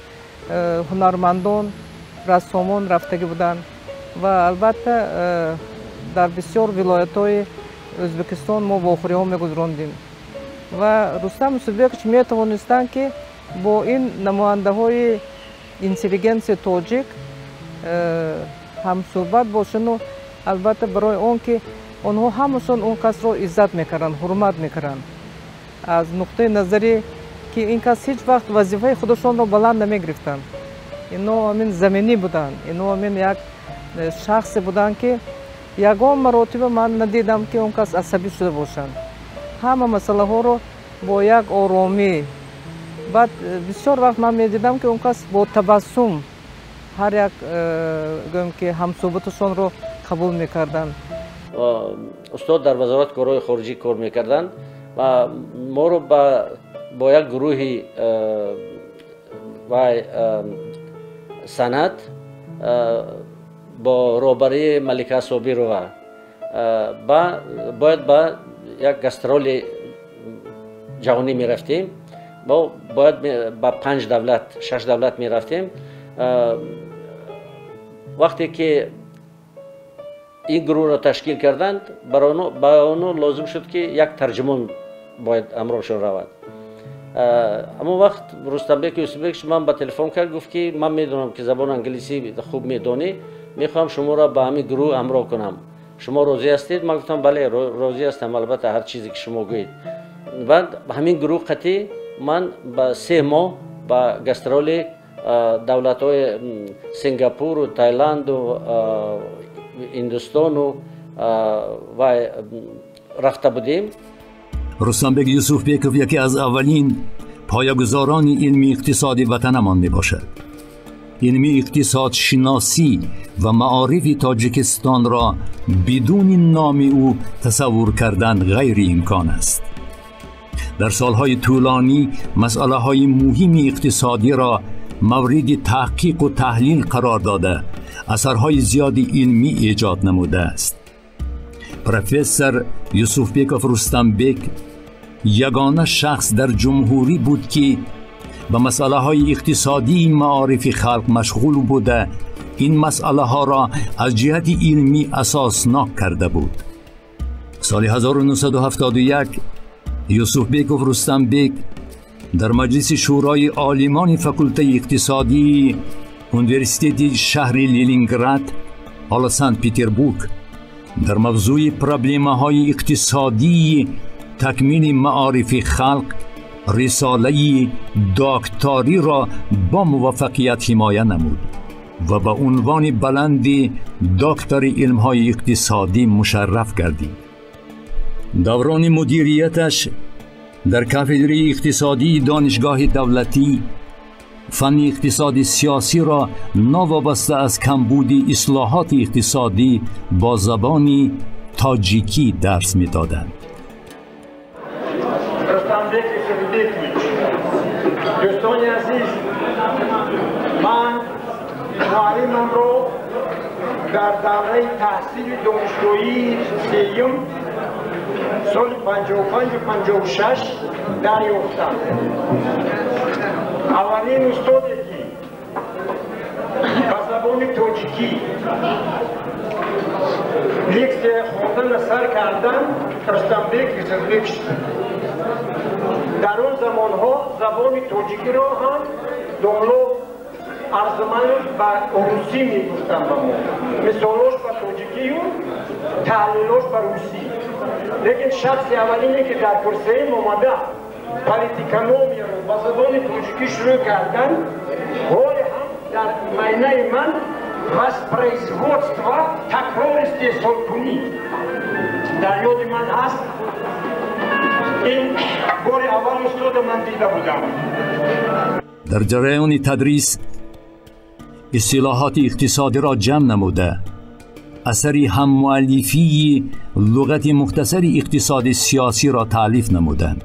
هنرمندان، رسامان رفتگی بودند و البته در بسیار ولایت‌های ازبکستان ما واخوری ها میگذراندیم و رستم یوسفبیک می توانستند که با این نماینده های اینتلیجنس تاجیک هم صحبت باشند و البته برای اون که آنها همشون اون کس را عزت میکردند، حرمت میکردند، از نقطه نظری که این کس هیچ وقت وظیفه خودشون را بلند نمیگرفتند. اینا همین زمینی بودند، اینا همین یک شخص بودند که یگان مراتب من ندیدم که اون کس عصبی شده باشند. همه مسئله ها رو با یک آرامی، بعد بسیار وقت من میدیدم که اون کس با تبسم هر یک گویم که همصحبتشون رو قبول میکردن. استاد در وزارت کارهای خارجی کار میکردن و ما رو با یک گروهی و سند با روبری ملکه صابرova باید با یک گسترول جهانی می رفتیم، باید با 5 دولت 6 دولت می رفتیم. وقتی که این گروه را تشکیل کردند برای اونو لازم شد که یک ترجمان باید امرشون رود. اما وقت رستنبک یوسفبیک من با تلفن کرد، گفت که من میدونم که زبان انگلیسی خوب میدونی، میخوام شما را به همین گروه همراه کنم، شما راضی هستید؟ من گفتم بله راضی هستم، البته هر چیزی که شما گویید. بعد همین گروه قطعی من با 3 ماه با گسترول دولت‌های سنگاپور و تایلند و هندوستان و رفته بودیم. رستنبک یوسفبیک یکی از اولین پایه‌گذاران علمی اقتصادی وطنمان میباشد. علمی اقتصاد شناسی و معارف تاجیکستان را بدون نام او تصور کردن غیر امکان است. در سالهای طولانی مسئله‌های مهم اقتصادی را مورد تحقیق و تحلیل قرار داده اثرهای زیادی علمی ایجاد نموده است. پروفسور یوسفبیکوف رستمبک یگانه شخص در جمهوری بود که به مسئله های اقتصادی معارف خلق مشغول بوده این مسئله ها را از جهت علمی اساسناک کرده بود. سال 1971 یوسفبیکوف رستمبک در مجلس شورای عالمان فاکولته اقتصادی اونیورسیته شهر لینینگراد حالا سنت پتربورگ در موضوع پروبلم‌های اقتصادی تکمیل معارف خلق رساله دکتری را با موفقیت حمایت نمود و به عنوان بلند دکتر علم‌های اقتصادی مشرف گردید. دوران مدیریتش در کاتدر اقتصادی دانشگاه دولتی فن اقتصاد سیاسی را نوابسته از کمبود اصلاحات اقتصادی با زبان تاجیکی درس می‌دادند. رستمبک یوسفبیکویچ، دوستان عزیز، من معلمم رو در دوره تحصیل دانشجویی سیم سال 55 و 56 دریافتم. اولین استادی که به زبان تاجیکی لیکس خواندن سر کردن رستمبک یوسفبیک شد. در اون زمانها زبان تاجیکی را هم دانلو ارزمانش به روسی میگفتن به ما، مثالاش به تاجیکی و تحلیلاش به روسی. لیکن شخص اولینی که در کرسیم اومده پالیتیکانومی رو به زبان تاجیکی شروع کردن حال هم در معنی من воспроизводство تکرار استحصال کنی در یاد من هست. این بار اول استاد من دیده بودم. در جریان تدریس اصطلاحات اقتصادی را جمع نموده اثری هم مؤلفی لغت مختصر اقتصاد سیاسی را تألیف نمودند.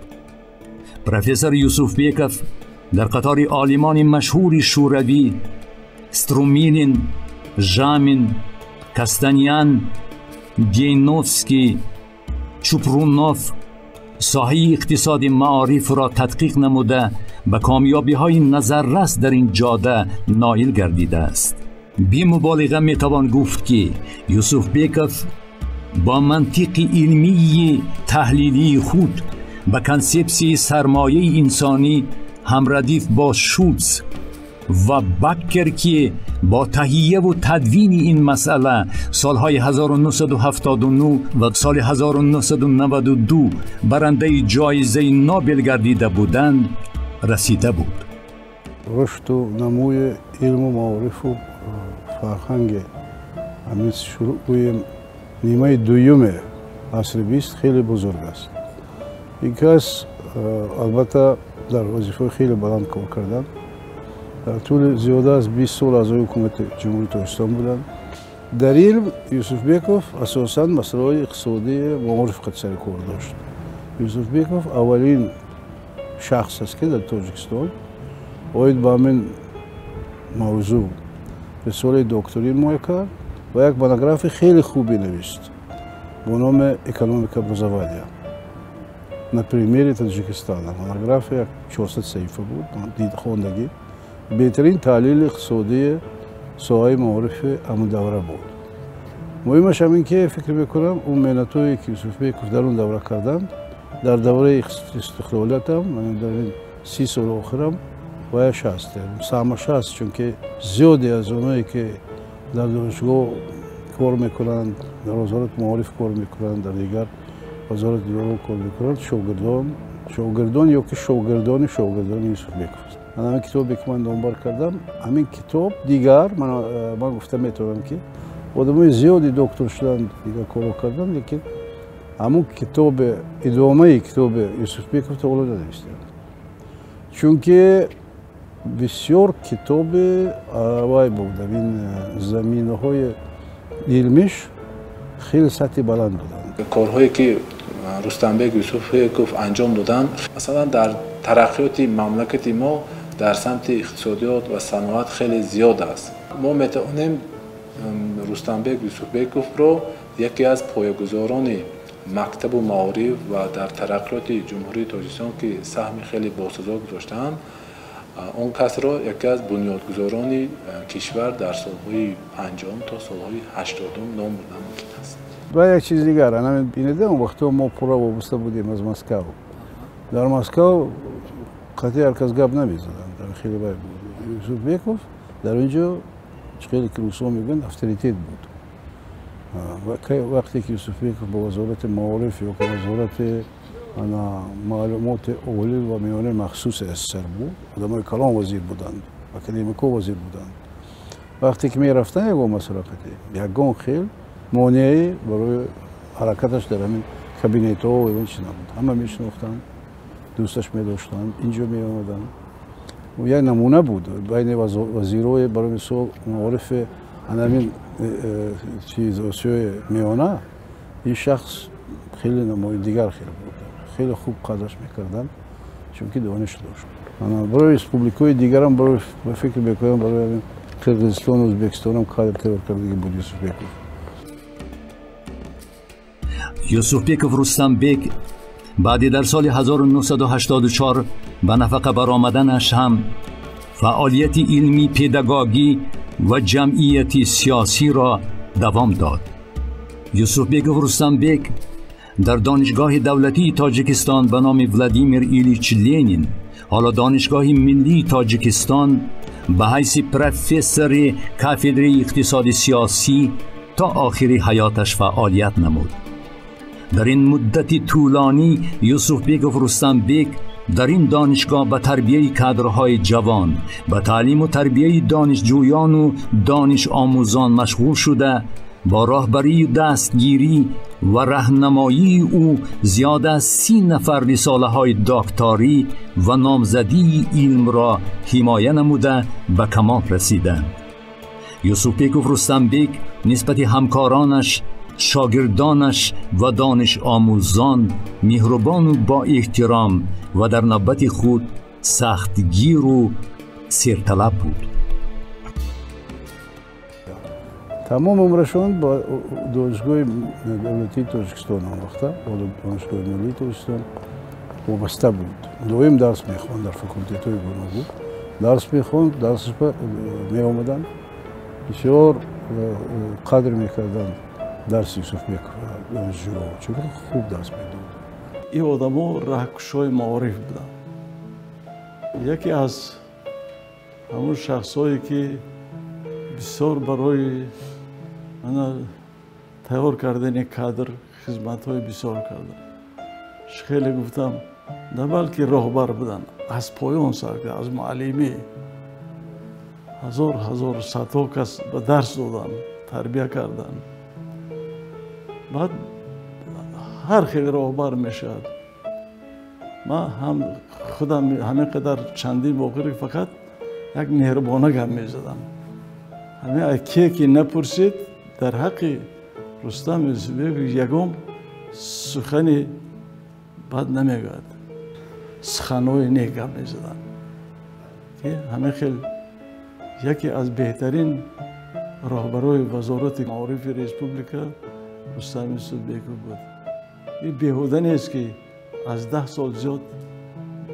پروفسور یوسفبیکوف در قطار عالمان مشهور شوروی استرومینین، ژامین، کاستانیان، گینوفسکی، چوپرونوف ساحه اقتصاد معارف را تدقیق نموده به کامیابی‌های نظررس در این جاده نائل گردیده است. بی مبالغه میتوان گفت که یوسفبیکوف با منطق علمی تحلیلی خود به کنسپسی سرمایه انسانی همردیف با شولتز و بکر که با تهیه و تدوین این مسئله سالهای 1979 و سال 1992 برنده جایزه نوبل گردیده بودند رسیده بود. رشد و نموی علم و معارف و فرهنگ همین شروع نیمه دوم عصر 20 خیلی بزرگ است. یکی از البته در وظیفه خیلی بلند کار کردن. در طول زیاده از 20 سال از حکومت جمهوری تاجیکستان بودند. در علم یوسفبیکوف اساساً مسائل اقتصادی معارف قد سر کار داشت. یوسفبیکوف اولین شخص است که در تاجیکستان باید با همین موضوع رساله دکتری مایه کرد و یک مونوگراف خیلی خوبی نوشت با نام اکونومیکا بروزاوادیا на примере Таджикистана. Монограф 400 صفحه بود، دید خواندگی. بهترین تحلیل اقتصادی ساحه معارف همون دوره بود. مهمش همین که فکر میکنم اون مهنت‌هایی که یوسفبیکوف در اون دوره کردند در دوره استقلالیت هم در این 30 سال آخرم بایش هست. سهمش هست چون که زیادی از اونایی که در دانشگاه کار میکنند، در وزارت معارف کار میکنند، در دیگر وزارت دیگر کار میکنند، شاگردان یا که شاگردان یوسفبیکوف است. من همین کتابی که من دنبال کردم، همین کتاب دیگر من گفتم میتونم که آدمای زیادی دکتر شدن دیگر کار کردن، لیکن همون کتاب ادامه کتاب یوسفبیکوف تا حالا نداشتم. چون که بسیار کتاب وای بود، این زمینه‌های علمیش خیلی سطح بلند بودن. کارهایی که رستمبک یوسفبکوف انجام دادن، مثلا در ترقیات مملکت ما در سمت اقتصادیات و صنعت خیلی زیاد است. ما میتونیم رستمبک یوسفبکوف رو یکی از پایه‌گذاران مکتب و معارف و در ترقیات جمهوری تاجیکستان که سهم خیلی باسزا گذاشتن، اون کس را یکی از بنیادگذاران کشور در سالهای 50 تا سالهای 80 نام بردن ممکن است. و یک چیز دیگر، انا بینیده اون وقتا ما پورا وابسته بودیم از مسکو. در مسکو قطعی هر کس گپ نمیزدن، در خیلی باید بود. یوسفبکوف در اینجا خیلی که روسا میگن افسریتیت بود. وقتی که یوسفبکوف با وزارت معارف یا وزارت معلومات اولی و میانه مخصوص SSR بود، آدمای کلان وزیر بودند، اکادمیکو وزیر بودند. وقتی که می رفتن یکم مسئله یکم خیلی مانعی برای حرکتش در همین کابینت ها و این چی نبود. همه میشناختن، دوستش می داشتن، اینجا می آمدن. و یک نمونه بود بین وزیرای برای مثال معارف همین چیز آسیای میانه، این شخص خیلی نمایندگار خیلی بود، خیلی خوب قدرش میکردن چون که دانش داشت. برای ریسپوبلیکای دیگر هم برای فکر میکنم برای قرقیزستان و ازبکستان هم کار کردگی بود یوسفبکوف. یوسفبکوف رستمبک بعد در سال 1984 به نفقه برآمدنش هم فعالیت علمی، پداگوژی و جمعیتی سیاسی را دوام داد. یوسفبکوف رستمبک در دانشگاه دولتی تاجیکستان به نام ولادیمیر ایلیچ لنین، حالا دانشگاه ملی تاجیکستان، به حیث پروفسور کافدره اقتصاد سیاسی تا آخر حیاتش فعالیت نمود. در این مدت طولانی یوسفبکوف رستمبک در این دانشگاه به تربیه کادرهای جوان، به تعلیم و تربیه دانشجویان و دانش آموزان مشغول شده، با راهبری و دستگیری و راهنمایی او زیاد از 30 نفر رساله‌های دکتری و نامزدی علم را حمایت نموده به کمال رسیدند. یوسفبکوف رستمبک نسبت همکارانش، شاگردانش و دانش آموزان مهربان و با احترام و در نوبت خود سختگیر و سرطلب بود. تمام عمرشون با دانشگاه دولتی تاجیکستان آموخته، با دانشگاه ملی تاجیکستان وابسته بود. دویم درس میخوند در فاکولتی‌های گوناگون، درس میخوند، درسش می آمدن، بسیار قدر میکردن درس یوسفبکوف دانشجوها، چون خوب درس میداد. این آدما راهکشای معارف بودن. یکی از همون شخصایی که بسیار برای من تیار کردن کادر خدمت‌های بسیار کردن. خیلی گفتم نه بلکه راهبر بودن، از پایان سر که از معلمی هزار صدها کس به درس دادن، تربیت کردن. بعد هر خیلی راهبر میشد. من هم خودم همین قدر چندین موقعی فقط یک مهربانه گپ میزدم. همه که نپرسید در حق رستم یوسفبکوف یکم سخنی بد نمیگد، سخنهای نیک گپ میزدن که همه خیلی یکی از بهترین راهبرای وزارت معارف ریسپوبلیکا رستم یوسفبکوف بود. این بیهوده نیست که از 10 سال زیاد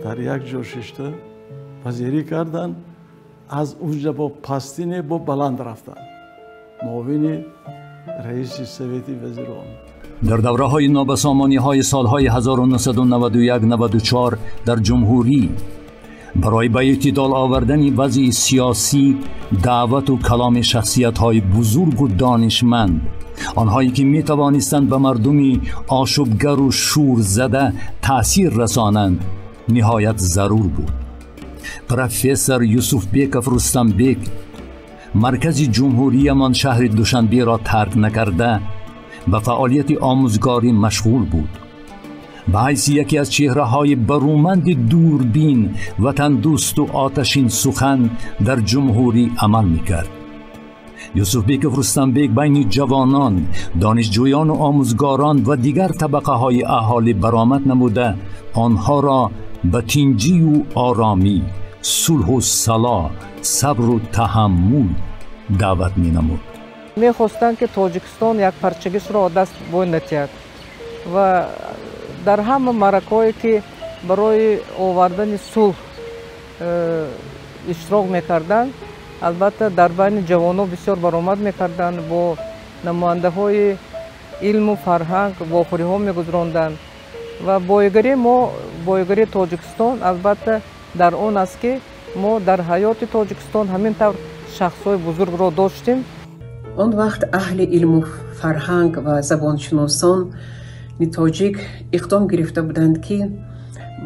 در یک جا ششته وزیری کردن، از اونجا با پستین با بلند رفتن، معاون رئیس سویتی وزیران. در دوره های نابسامانی های سالهای 1991-94 در جمهوری برای به اعتدال آوردن وضع سیاسی دعوت و کلام شخصیت های بزرگ و دانشمند، آنهایی که می توانستند به مردمی آشوبگر و شور زده تأثیر رسانند، نهایت ضرور بود. پروفسور یوسفبکوف رستمبک مرکز جمهوریمان شهر دوشنبه را ترک نکرده به فعالیت آموزگاری مشغول بود. به حیث یکی از چهره‌های برومند دوربین، وطن دوست و آتشین سخن در جمهوری عمل می‌کرد. یوسفبیکوف رستمبک بین جوانان، دانشجویان و آموزگاران و دیگر طبقه های اهالی برآمد نموده آنها را به تینجی و آرامی، صلح و صلاح، صبر و تحمل دعوت می نمود. می خواستند که تاجیکستان یک پرچگیش را دست بوی نتید و در همه معرکه‌هایی که برای آوردن صلح اشتراک میکردند، البته در بین جوانان بسیار برآمد میکردند، با نماینده های علم و فرهنگ واخوری ها میگذراندند و بایگری تاجیکستان البته در آن است که ما در حیات تاجیکستان همین طور شخص های بزرگ را داشتیم. آن وقت اهل علم و فرهنگ و زبانشناسان تاجیک اقدام گرفته بودند که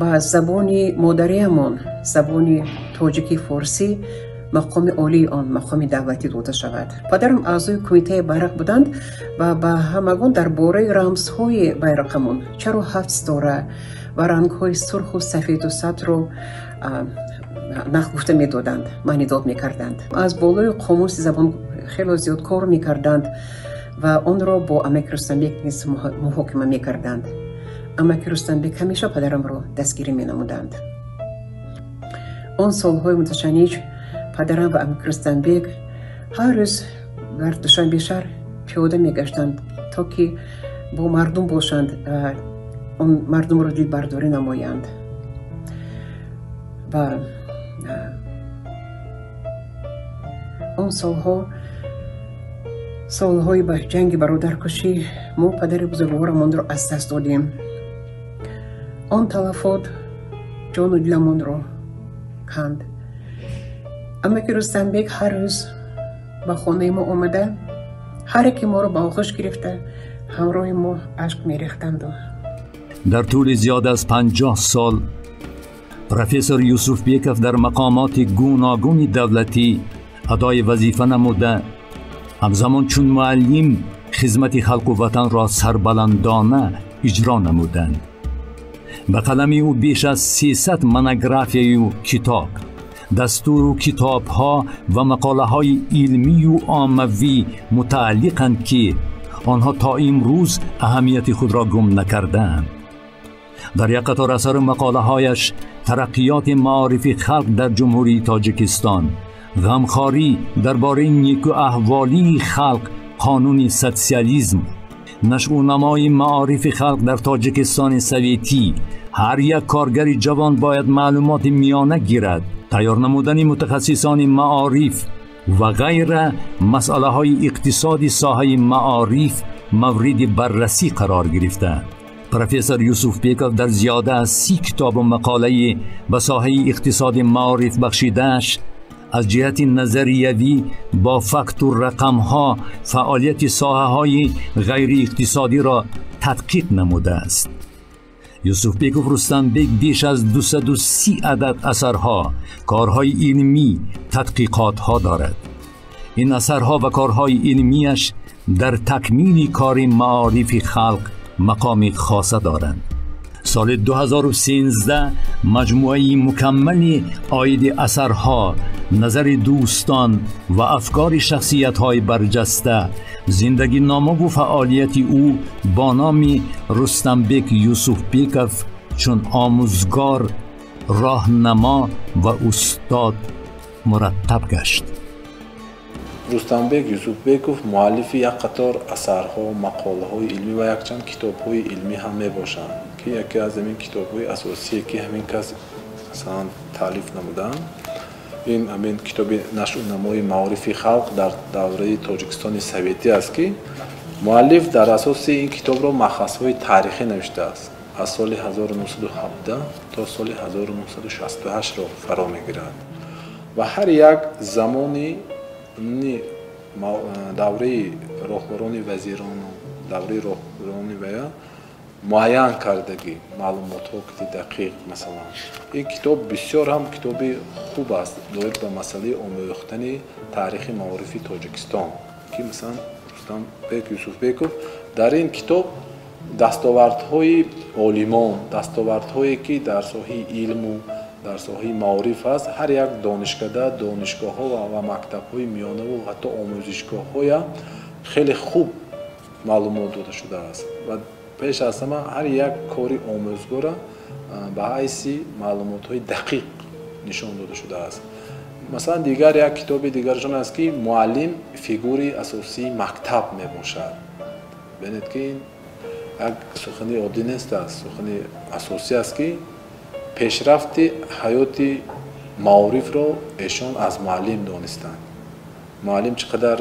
با زبان مادریمان، زبان تاجیکی فارسی، مقام عالی آن مقام دعوتی داده شود. پدرم اعضای کمیته بیرق بودند و با همگان درباره رمزهای بیرقمان، چرا 7 ستاره و رنگهای سرخ و سفید و سبز رو نقل گفته میدادند، معنی داد میکردند. از بالای قاموس زبان خیلی زیاد کار میکردند و آن را با امک رستمبک نیز محاکمه میکردند. امک رستمبک همیشه پدرم را دستگیری مینمودند. آن سالهای متشنج پدرم و امک رستمبک هر روز در دوشنبه شهر پیاده میگشتند تا که با مردم باشند، آن مردم را دل برداری نمایند. و آن سالهای به جنگ برادرکشی ما پدر بزرگوارمان را از دست دادیم. آن تلفات جان و دلمان را کند. اما که رستمبک هر روز به خانه ما آمده، هر کی ما را به آغوش گرفته همراه ما اشک میریختند. در طول زیاد از 50 سال پروفسور یوسفبیکوف در مقامات گوناگون دولتی ادای وظیفه نموده، همزمان چون معلم خدمت خلق و وطن را سربلندانه اجرا نمودند. به قلم او بیش از 300 مونوگرافی و کتاب، دستور و کتاب ها و مقاله های علمی و عاموی متعلقند که آنها تا امروز اهمیت خود را گم نکردند. در یک قطار اثر مقاله هایش ترقیات معارف خلق در جمهوری تاجیکستان، غمخواری درباره نیکو احوالی خلق، قانون سوسیالیسم، نشأ و نمای معارف خلق در تاجیکستان سوویتی، هر یک کارگر جوان باید معلومات میانه گیرد، تیار نمودن متخصصان معارف و غیره مسئله های اقتصادی ساحه معارف مورد بررسی قرار گرفته. پروفسور یوسفبیکوف در زیاده از 30 کتاب و مقاله به ساحه اقتصاد معارف بخشیده‌اش از جهت نظریوی با فکت و رقم‌ها فعالیت ساحه‌های غیر اقتصادی را تدقیق نموده است. یوسفبیکوف رستمبک بیش از 230 عدد اثرها، کارهای علمی، تدقیقات‌ها دارد. این اثرها و کارهای علمیش در تکمیل کار معارف خلق مقام خاصه دارند. سال 2013 مجموعه مکمل عاید اثرها، نظر دوستان و افکار شخصیت‌های برجسته، زندگی نامه و فعالیت او با نام رستمبک یوسفبیکوف چون آموزگار، راهنما و استاد مرتب گشت. رستمبک یوسفبیکوف مؤلف یک قطار اثرها و مقاله‌های علمی و یک چند کتاب‌های علمی هم میباشند که یکی از این کتاب‌های اساسی که همین کس مثلا تالیف نمودند، این همین کتاب نشأ و نمای معارف خلق در دوره تاجیکستان سوویتی است که مؤلف در اساس این کتاب را مبحث‌های تاریخی نوشته است. از سال 1917 تا سال 1968 را فرا می‌گیرد و هر یک زمانی دوره راهبران وزیران و دوره راهبران و معین کردگی معلومات ها که دقیق مثلا این کتاب بسیار هم کتاب خوب است دایر به مسئله آموختن تاریخ معارف تاجیکستان که مثلا رستمبک یوسفبیکوف در این کتاب دستاوردهای عالمان، دستاوردهایی که در ساحه علم و дар соҳаи маориф ҳаст, ҳар як донишкада донишгоҳҳо ва мактабҳои миёнаву ҳатто омӯзишгоҳҳоя хеле хуб маълумот дода шудааст ва пеш аз ҳама ҳар як кори омӯзгора ба ҳайси маълумотҳои дақиқ нишон дода шудааст. масалан дигар як китоби дигаршон аст ки муаллим фигури асосии мактаб мебошад. бинед ки як сухани оддӣ нест аст, сухани асосӣ аст ки пешрафти ҳаёти маорифро эшон аз муаллим донистанд. муаллим чӣ қадар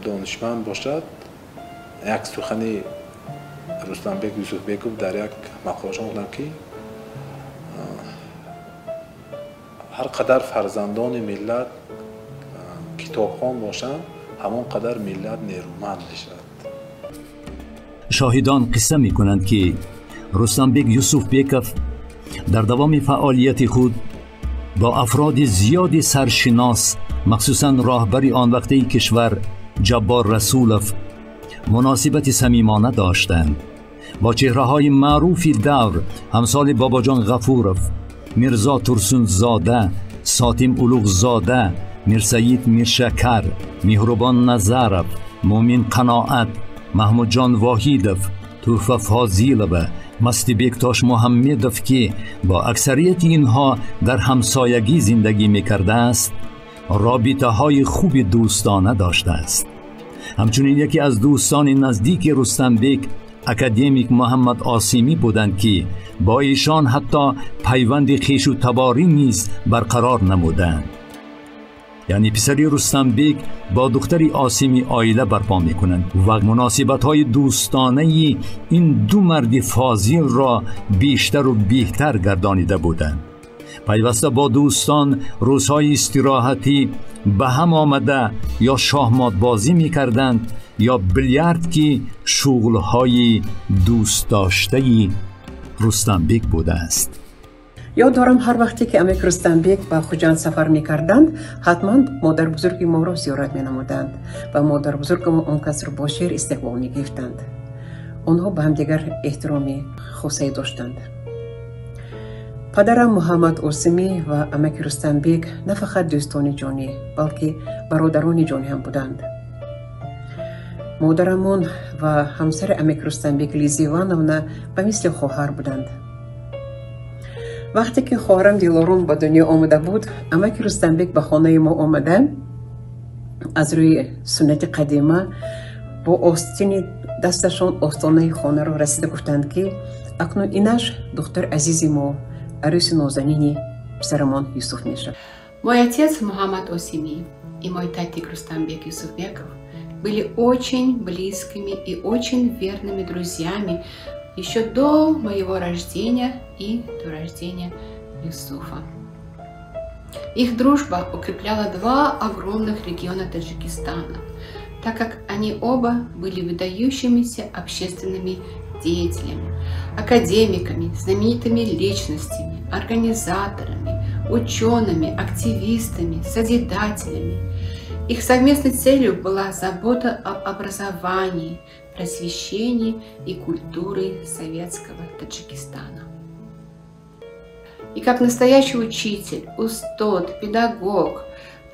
донишманд бошад, як сухани Рустамбек Юсуфбеков дар як мақолашон гуфтанд ки ҳар қадар фарзандони миллат китобхон бошанд, ҳамон қадар миллат нерӯманд мешавад. شاهدان قصه می کنند که رستمبek یوسفبیکوف در دوام فعالیت خود با افراد زیادی سرشناس، مخصوصاً راهبر آن وقته کشور جبار رسولوف، مناسبت صمیمانه داشتند. با چهره‌های معروف دور همسال باباجان غفورов، میرزا ترسونزاده، ساتیم اولوغزاده، میرسید میرشکر، مهربان نظرов، مومن قناعت، محمود جان واحیدов، توفه فاضیلова، مستیبک تاش محمدов که با اکثریت اینها در همسایگی زندگی میکرده است، رابطه های خوب دوستانه داشته است. همچنین یکی از دوستان نزدیک رستمبek اکادمیک محمد آسیمی بودند که با ایشان حتی پیوند خویش و تباری نیز برقرار نمودند. یعنی پسری رستمبek با دختری آسیمی آیله برپا می کنند و مناسبت های دوستانه این دو مرد فاضل را بیشتر و بهتر گردانیده بودند. پیوسته با دوستان روزهای استراحتی به هم آمده یا شاهمات بازی می کردند یا بیلیارد که شغلهای دوست داشته رستمبek بوده است. یاد دارم هر وقتی که امک رستمبek با خوجند سفر می‌کردند، حتما مادر بزرگ ما را زیارت می‌نمودند و مادر بزرگ ما اون کس را با شعر استقبال می‌گرفتند. آنها به هم دیگر احترامی خاصی داشتند. پدرم محمد آسیمی و امک رستمبek نه فقط دوستان جانی بلکه برادران جانی هم بودند. مادرمون و همسر امک رستمبek لیزی ایوانونا به مثل خواهر بودند. وقتی که خواهرم دیلارم به دنیا آمده بود، امک رستمبek به خانه ما آمده از روی سنت قدیمه با آستین دستشان آستانه خانه را رسیده گفتند که اکنون اینش دختر عزیزی ما عروس نازنینی پسرمان یوسف میشه. Мой отец Мухаммад Осими и мой татик Рустамбек Юсуфбеков были очень близкими и очень верными друзьями еще до моего рождения и до рождения Юсуфа. Их дружба укрепляла два огромных региона Таджикистана, так как они оба были выдающимися общественными деятелями, академиками, знаменитыми личностями, организаторами, учеными, активистами, созидателями. Их совместной целью была забота об образовании, просвещении и культуре советского Таджикистана. И как настоящий учитель, устод, педагог,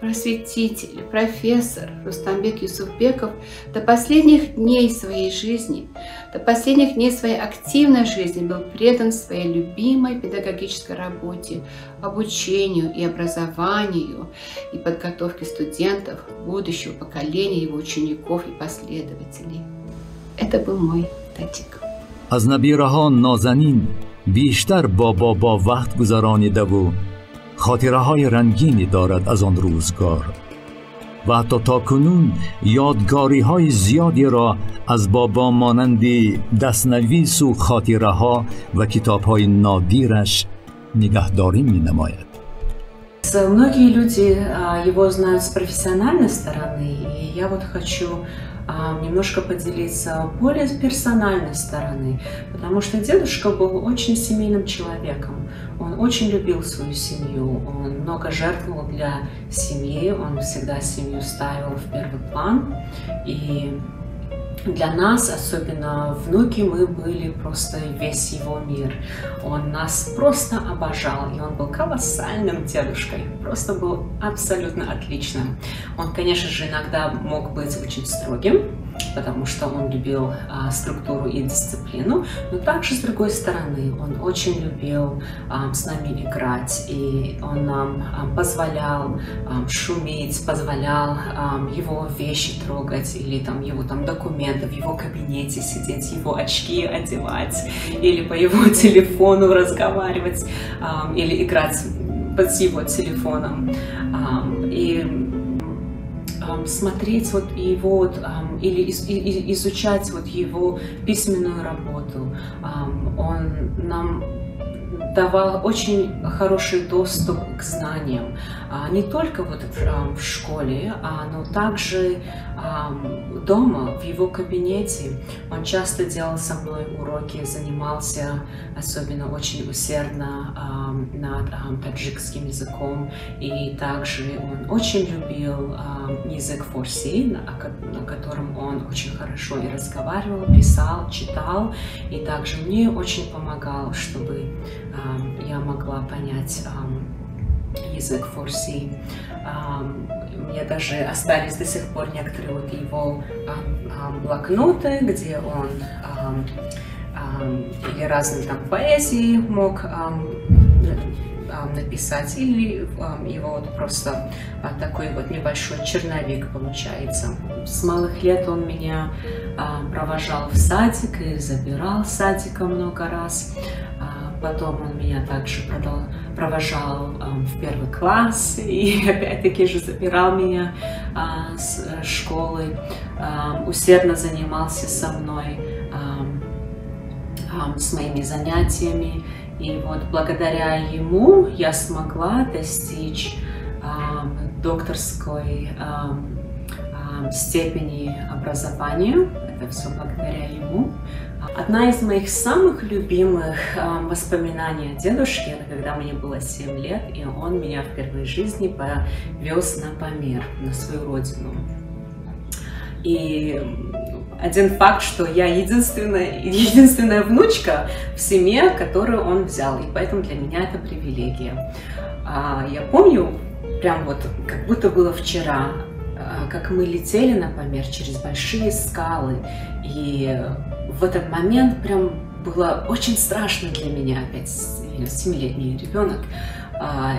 просветитель, профессор Рустамбек Юсуфбеков до последних дней своей жизни, до последних дней своей активной жизни был предан своей любимой педагогической работе, обучению и образованию и подготовке студентов, будущего поколения его учеников и последователей. Это был мой татик. از نبیره‌ها نازنین بیشتر با وقت گذرانیده و خاطره های رنگینی دارد از آن روزگار و حتی تا کنون یادگاری های زیادی را از بابا مانند دستنویس و خاطره ها و کتاب های نادیرش نگهداری می نماید. Многие люди его знают с профессиональной стороны, и я вот хочу немножко поделиться более персональной стороны, потому что дедушка был очень семейным человеком. Он очень любил свою семью, он много жертвовал для семьи, он всегда семью ставил в первый план. И для нас, особенно внуки, мы были просто весь его мир. Он нас просто обожал, и он был колоссальным дедушкой, просто был абсолютно отличным. Он, конечно же, иногда мог быть очень строгим, потому что он любил структуру и дисциплину, но также, с другой стороны, он очень любил с нами играть, и он нам позволял шуметь, позволял его вещи трогать, или там его документы в его кабинете сидеть, его очки одевать, или по его телефону разговаривать, или играть с его телефоном, и смотреть вот его, или изучать вот его письменную работу. Он нам давал очень хороший доступ к знаниям, не только вот в школе, но также дома, в его кабинете. Он часто делал со мной уроки, занимался особенно очень усердно над таджикским языком, и также он очень любил язык фарси, на котором он очень хорошо и разговаривал, писал, читал, и также мне очень помогал, чтобы я могла понять язык фарси. У меня даже остались до сих пор некоторые вот его блокноты, где он или разные там поэзии мог написать, или его вот просто такой вот небольшой черновик получается. С малых лет он меня провожал в садик и забирал с садика много раз. Потом он меня также провожал в первый класс и опять-таки же забирал меня с школы, усердно занимался со мной, с моими занятиями. И вот благодаря ему я смогла достичь докторской степени образования. Это все благодаря ему. Одна из моих самых любимых воспоминаний о дедушке, это когда мне было 7 лет, и он меня впервые в жизни повез на Памир, на свою родину. И один факт, что я единственная внучка в семье, которую он взял, и поэтому для меня это привилегия. Я помню, прям вот как будто было вчера, как мы летели на Памир через большие скалы, и в этот момент прям было очень страшно для меня, опять 7-летний ребенок.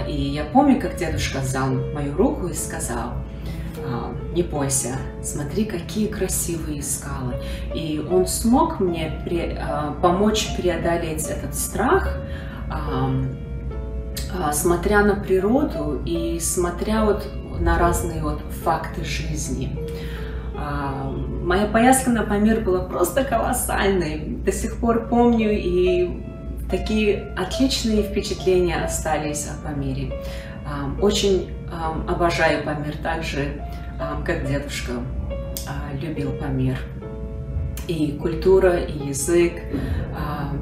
И я помню, как дедушка взял мою руку и сказал: не бойся, смотри, какие красивые скалы. И он смог мне помочь преодолеть этот страх, смотря на природу и смотря вот на разные вот факты жизни. Моя поездка на Памир была просто колоссальной. До сих пор помню, и такие отличные впечатления остались о Памире. Очень обожаю Памир так же, как дедушка любил Памир. И культура, и язык,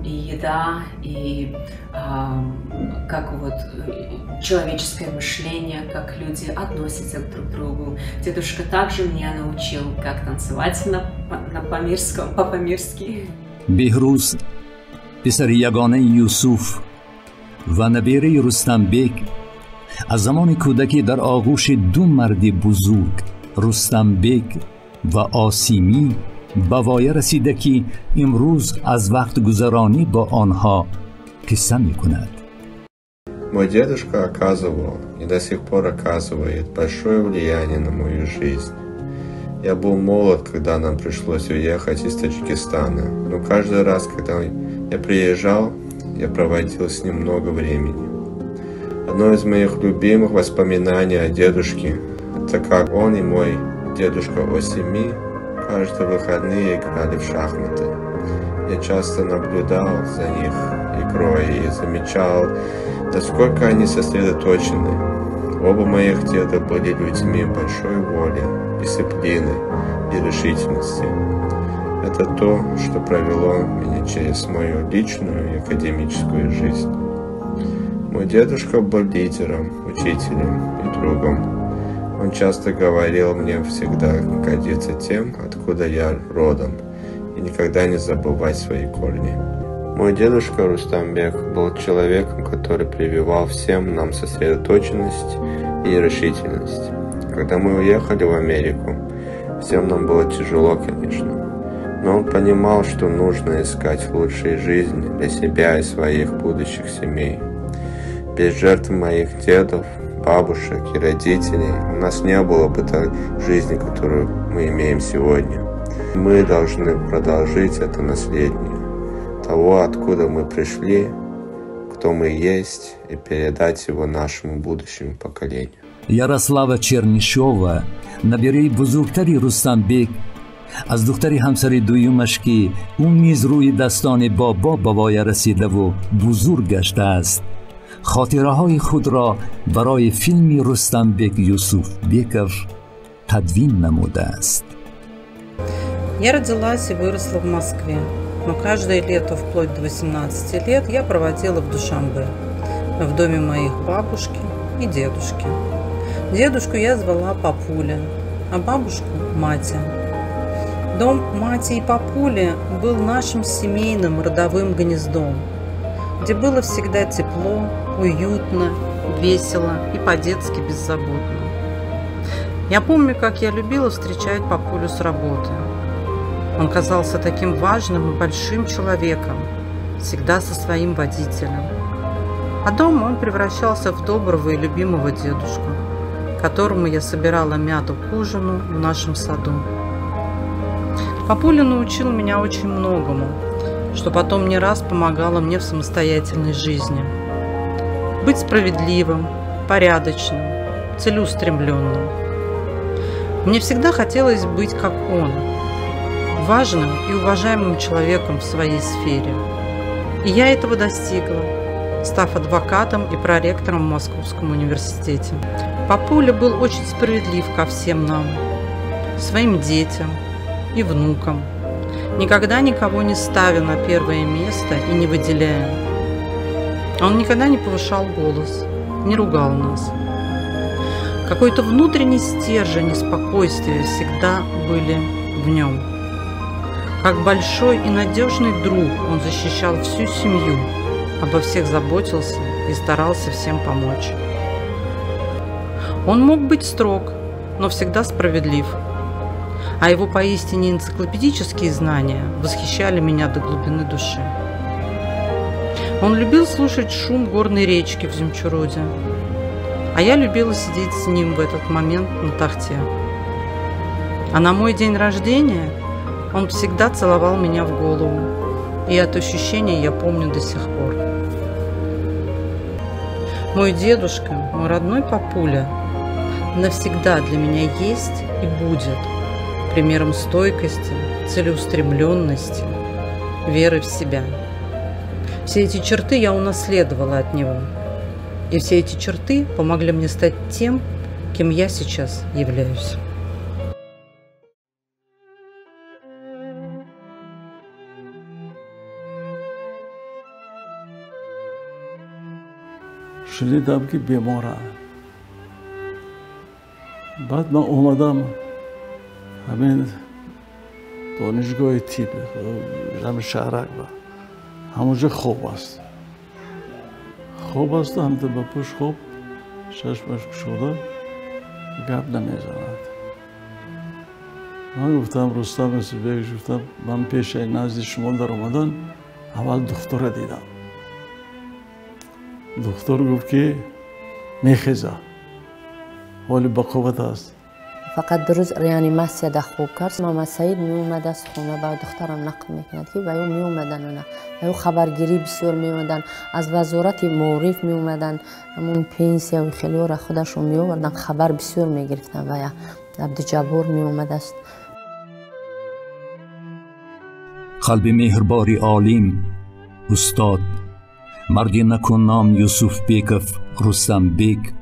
и еда, и как вот человеческое мышление, как люди относятся друг к другу. Дедушка также меня научил, как танцевать по-памирски. بهروز پسر یگانه یوسف و نبیره رستمبک از زمان کودکی در آغوش دو مرد بزرگ رستمبک و آسیمی به وایه رسیده که امروز از وقت گذرانی با آنها قصه می کند. Мой дедушка оказывал и до сих пор оказывает большое влияние на мою жизнь. Я был молод, когда нам пришлось уехать из Таджикистана, но каждый раз, когда я приезжал, я проводил с ним много времени. Одно из моих любимых воспоминаний о дедушке – это как он и мой дедушка Осими каждые выходные играли в шахматы. Я часто наблюдал за них игрой и замечал, насколько они сосредоточены. Оба моих деда были людьми большой воли, дисциплины и решительности. Это то, что провело меня через мою личную и академическую жизнь. Мой дедушка был лидером, учителем и другом. Он часто говорил мне всегда гордиться тем, откуда я родом, и никогда не забывать свои корни. Мой дедушка Рустамбек был человеком, который прививал всем нам сосредоточенность и решительность. Когда мы уехали в Америку, всем нам было тяжело, конечно. Но он понимал, что нужно искать лучшей жизни для себя и своих будущих семей. Без жертв моих дедов, бабушек и родителей у нас не было бы той жизни, которую мы имеем сегодня. Мы должны продолжить это наследие того, откуда мы пришли, кто мы есть, и передать его нашему будущему поколению. Ярослава Чернишова, набери бузургтари Рустамбек, از دختری همسر دویمش که اون نیز روی دستان بابای رسیده و بزرگ گشته است خاطره های خود را برای فیلمی رستمبک یوسف Беков تدوین نموده است. Я родилась и выросла в Москве, но каждое лето вплоть до 18 лет я проводила в Душанбе, в доме моих бабушки и дедушки. Дедушку я звала Папуля, а бабушку – Матя. Дом мати и папули был нашим семейным родовым гнездом, где было всегда тепло, уютно, весело и по-детски беззаботно. Я помню, как я любила встречать папулю с работы. Он казался таким важным и большим человеком, всегда со своим водителем. А дома он превращался в доброго и любимого дедушку, которому я собирала мяту к ужину в нашем саду. Папуля научил меня очень многому, что потом не раз помогало мне в самостоятельной жизни. Быть справедливым, порядочным, целеустремленным. Мне всегда хотелось быть как он, важным и уважаемым человеком в своей сфере. И я этого достигла, став адвокатом и проректором в Московском университете. Папуля был очень справедлив ко всем нам, своим детям и внукам, никогда никого не ставя на первое место и не выделяя. Он никогда не повышал голос, не ругал нас. Какой-то внутренний стержень и спокойствие всегда были в нем. Как большой и надежный друг он защищал всю семью, обо всех заботился и старался всем помочь. Он мог быть строг, но всегда справедлив. А его поистине энциклопедические знания восхищали меня до глубины души. Он любил слушать шум горной речки в Земчуроде, а я любила сидеть с ним в этот момент на тахте. А на мой день рождения он всегда целовал меня в голову, и это ощущение я помню до сих пор. Мой дедушка, мой родной папуля, навсегда для меня есть и будет примером стойкости, целеустремленности, веры в себя. Все эти черты я унаследовала от него. И все эти черты помогли мне стать тем, кем я сейчас являюсь. شنیدم که بیمارم. بعد من اومدم همین دانشگاه تیپ همین شهرک با همونجا خوب است. خوب است هم تا بپوش خوب چشمش شده گپ نمیزند. من گفتم رستم سبیک گفتم من پیش نزد شما در اومدن اول دکتر دیدم. دکتر گفت که میخیزه ولی با قوت است. فقط روز ریانیماسیا دا خوب کرد. ماما سعید می اومد از خونه با دخترم نقل میکند که و می اومدن اونا و خبرگیری بسیار می اومدن از وزارت معارف می اومدن همون پنسیا و خیلی را خودشون می آوردن خبر بسیار می گرفتن و عبدالجبار می اومد است. قلب مهرباری عالم استاد مردی نکن نام یوسف بیکوف رستمبک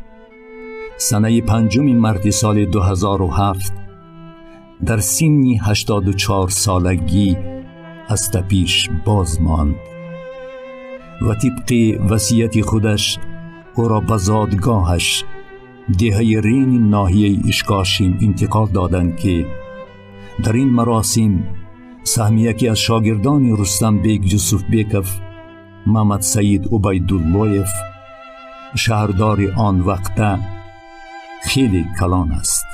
سنه 5 مردی سال 2007 در سن 84 سالگی از تپش باز ماند و طبق وصیت خودش او را به زادگاهش دهه رین ناحیه اشکاشیم انتقال دادند که در این مراسم سهم یکی از شاگردان رستم بیگ یوسف بیکوف، محمد سید عبیداللهیف، شهردار آن وقت خیلی کلان است.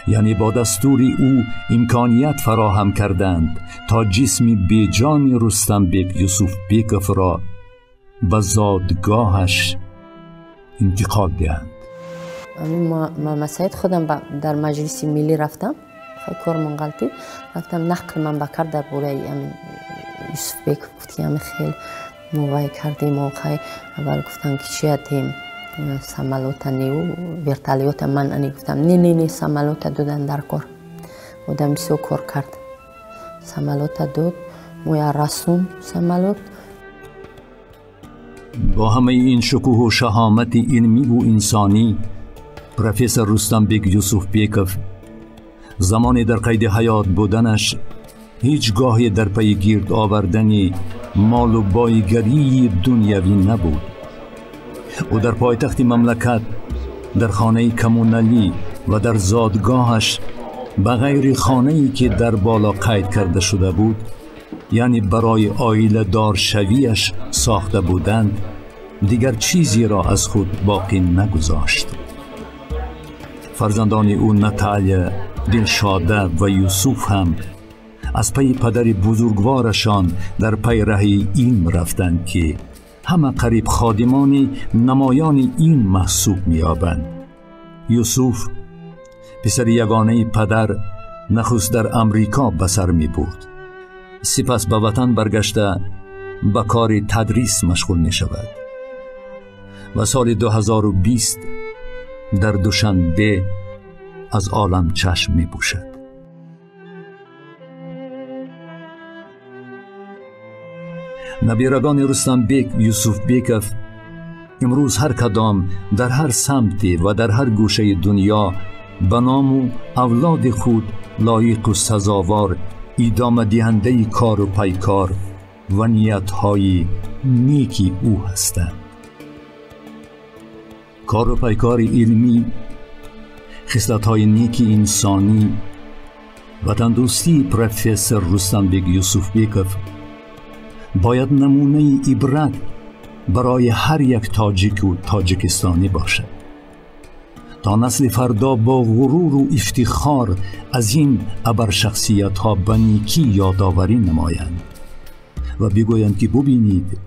یعنی با دستور او امکانیت فراهم کردند تا جسم بیجان رستم بیگ یوسف بیکوف را به زادگاهش انتقال دهند. محمد سید خودم در مجلس ملی رفتم، خیلی کار منقلتی رفتم نقل من بکر در بوره یوسف بیکوف گفتیم خیلی موای کردیم و خیلی اول گفتم که چی هستیم سمالوت نیو ورتالیوت من انی گفتم نه سمالوت دودن در کار بودم بسیار کار کرد سمالوت دود مویا رسون سمالوت. با همه این شکوه و شهامت علمی و انسانی، پروفسور رستم بیگ یوسف بیکوف زمانی در قید حیات بودنش هیچگاه در پی گرد آوردن مال و بایگری دنیوی نبود. او در پایتخت مملکت، در خانه کمونالی و در زادگاهش بغیر خانه‌ای که در بالا قید کرده شده بود، یعنی برای عائله دار شویش ساخته بودند، دیگر چیزی را از خود باقی نگذاشت. فرزندان او نتالیا، دلشاده و یوسف هم از پی پدر بزرگوارشان در پی ره علم رفتند که همه قریب خادمان نمایان این محسوب می‌یابند. یوسف پسر یگانه پدر نخست در امریکا به سر می‌برد، سپس به وطن برگشته به کار تدریس مشغول می‌شود و سال 2020 در دوشنبه از عالم چشم می‌پوشد. نبیرگان رستم بیگ یوسف بیکوف امروز هر کدام در هر سمت و در هر گوشه دنیا به نام و اولاد خود لایق و سزاوار ادامه دهنده کار و پیکار و نیت‌های نیکی او هستند. کار و پیکار علمی، خصلت‌های نیکی انسانی و تندرستی پروفسور رستم بیگ یوسف بیکوف باید نمونه عبرت برای هر یک تاجیک و تاجیکستانی باشد تا نسل فردا با غرور و افتخار از این ابر شخصیت ها به نیکی یادآوری نمایند و بگویند که ببینید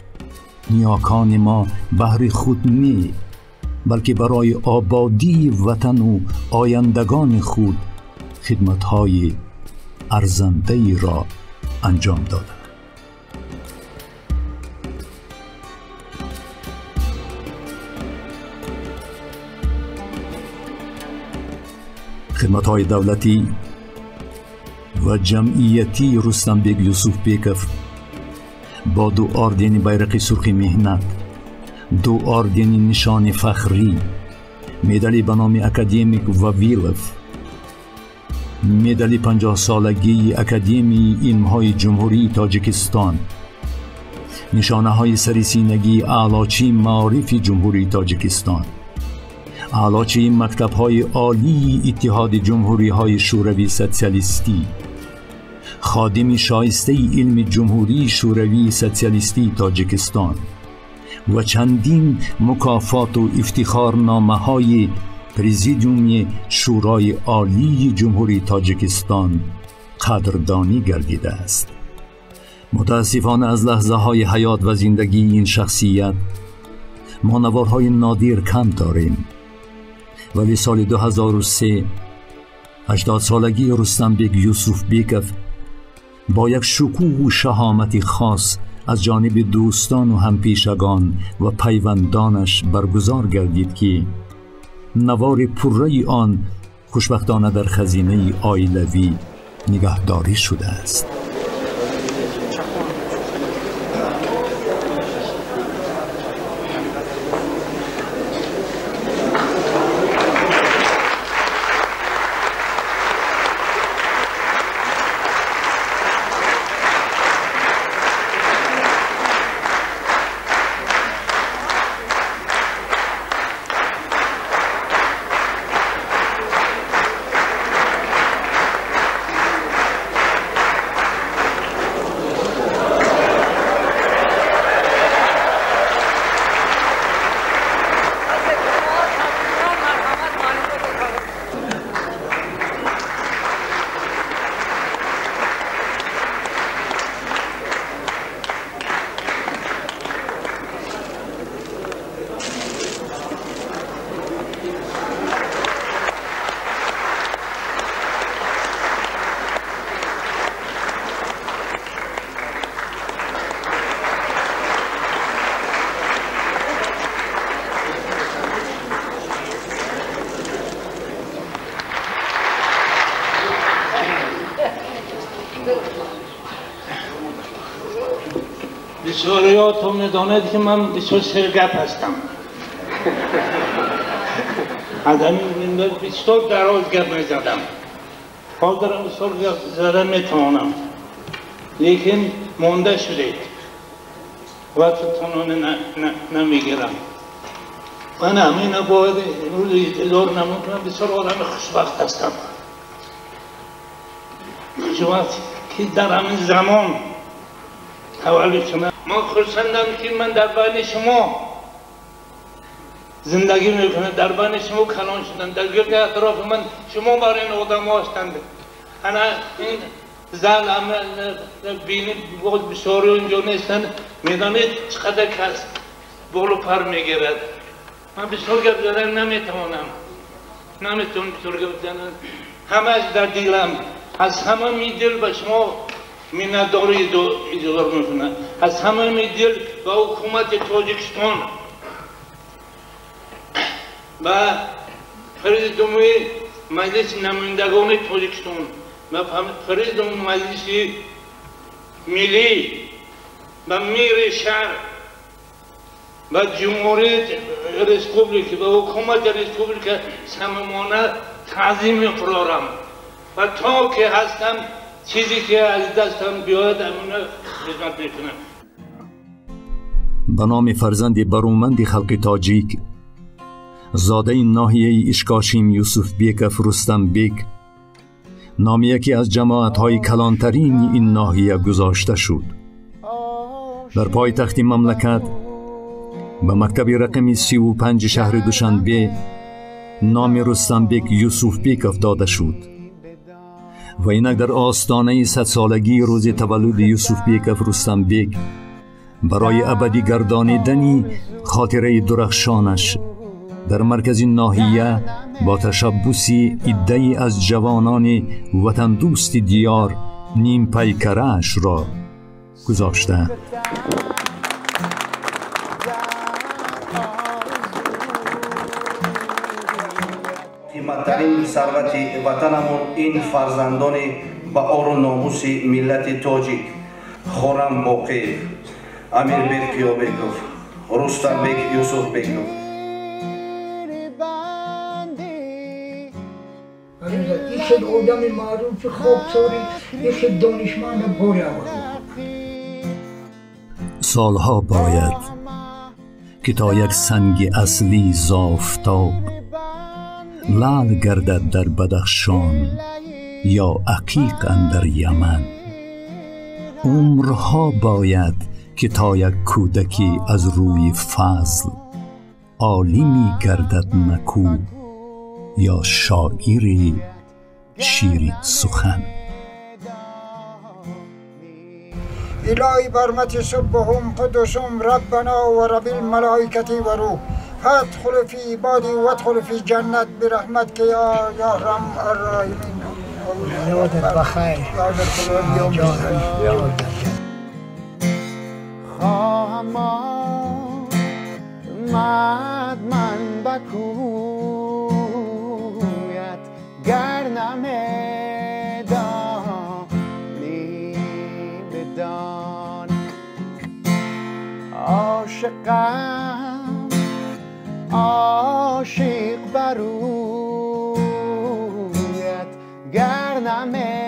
نیاکان ما بهر خود نه بلکه برای آبادی وطن و آیندگان خود خدمت‌های ارزنده‌ای را انجام دادند. خدمت‌های دولتی و جمعیتی رستم بیگ یوسف بیکوف با 2 آردن بیرق سرخ مهنت، 2 آردن نشان فخری، مدال به نام اکادمیک و ویلف، مدال 50 سالگی اکادمی علم‌های جمهوری تاجیکستان، نشانه‌های سریسینگی اعلاچی معارف جمهوری تاجیکستان، اعلاچی مکتب‌های عالی اتحاد جمهوری‌های شوروی سوسیالیستی، خادم شایسته علم جمهوری شوروی سوسیالیستی تاجیکستان و چندین مکافات و افتخارنامه‌های پرزیدیوم شورای عالی جمهوری تاجیکستان قدردانی گردیده است. متاسفانه از لحظه‌های حیات و زندگی این شخصیت ما نوارهای نادر کم داریم، ولی سال 2003 80 سالگی رستم بیگ یوسف بیکوف با یک شکوه و شهامت خاص از جانب دوستان و همپیشگان و پیوندانش برگزار گردید که نوار پره آن خوشبختانه در خزینه عائلوی نگهداری شده است. بسیاریاتون میداند که من بسیار سرگپ هستم. از همین بسیار دراز گپ میزدم. حاضرم بسیار گپ زدن میتوانم، لیکن مانده شدید وقتتون نمیگیرم. من همین باید امروز اظهار نمونم بسیار آدم خوشبخت هستم. وقتی که در همین زمان تولد شدم، من خرسندم که من در بین شما زندگی میکنم، در بین شما کلان شدم، در گرد اطراف من شما برای این آدم هستند. انا این زن بینی بود بسیاری اونجا نیستن، میدانید چقدر کس بول و پر میگیرد. من بسیار گپ زدن نمیتوانم، نمیتونم بسیار گپ زدن. همش در دلم، از همه می دل به شما مینداری اظهار میکنم، از همه می دل به حکومت تاجیکستان و پرزیدنت مجلس نمایندگان تاجیکستان و پرزیدنت مجلس ملی و میر شهر و جمهوری ریسپوبلیک و حکومت ریسپوبلیک صمیمانه تعظیم می‌فرارم و تا که هستم چیزی که از دستم بیاید امونه خدمت میکنم. به نام فرزند برومند خلق تاجیک، زاده ناحیه اشکاشیم یوسف بیک رستم بیک، نام یکی از جماعت‌های کلانترین این ناحیه گذاشته شد. در پایتخت مملکت به مکتب رقم 35 شهر دوشنبه نام رستم بیک یوسف بیک داده شد و اینک در آستانه 100 سالگی روز تولد یوسف بیک رستم بیک برای ابدی گردانیدن خاطره درخشانش در مرکز ناحیه با تشبوسی عده‌ای از جوانان وطن دوست دیار نیم پیکره‌اش را گذاشتند. قیمتترین ثروت وطنمون این فرزندان با آر و ناموس ملت تاجیک، خورم باقی، امیر بیک کیوبیکوف، رستم بیک یوسف بیکوف. یک آدم معروف خوب سوری، یک دانشمند باری آورد. سالها باید که تا یک سنگ اصلی زافتاب لعل گردد در بدخشان یا عقیق اندر یمن. عمرها باید که تا یک کودکی از روی فضل عالمی گردد نکو یا شاعری شیرین سخن. الهی برمت صبحهم قدسهم ربنا و رب الملائکتی و روح فادخل فی عبادی و ادخل فی جنت برحمتک یا ارحم الراحمین. یادت بخیر. خواهم آمد من به کویت گر نمیدانی بدان عاشقم عاشق برویت گر نمیدانی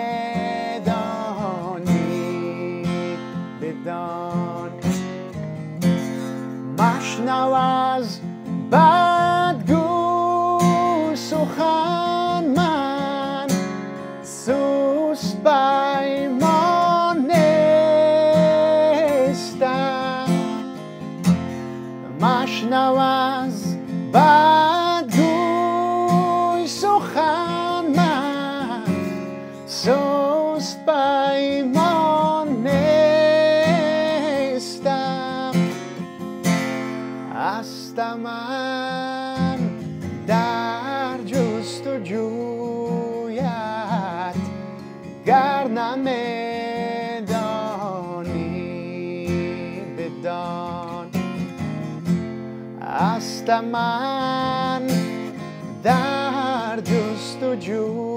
بدان مشنو از بدگو سخن من سوست پیمان نیستم. مشنو از بدگو سخن من سوست پیمان نیستم. هستم من در جستجویت گر نمیدانی بدان. هستم من در جستجویت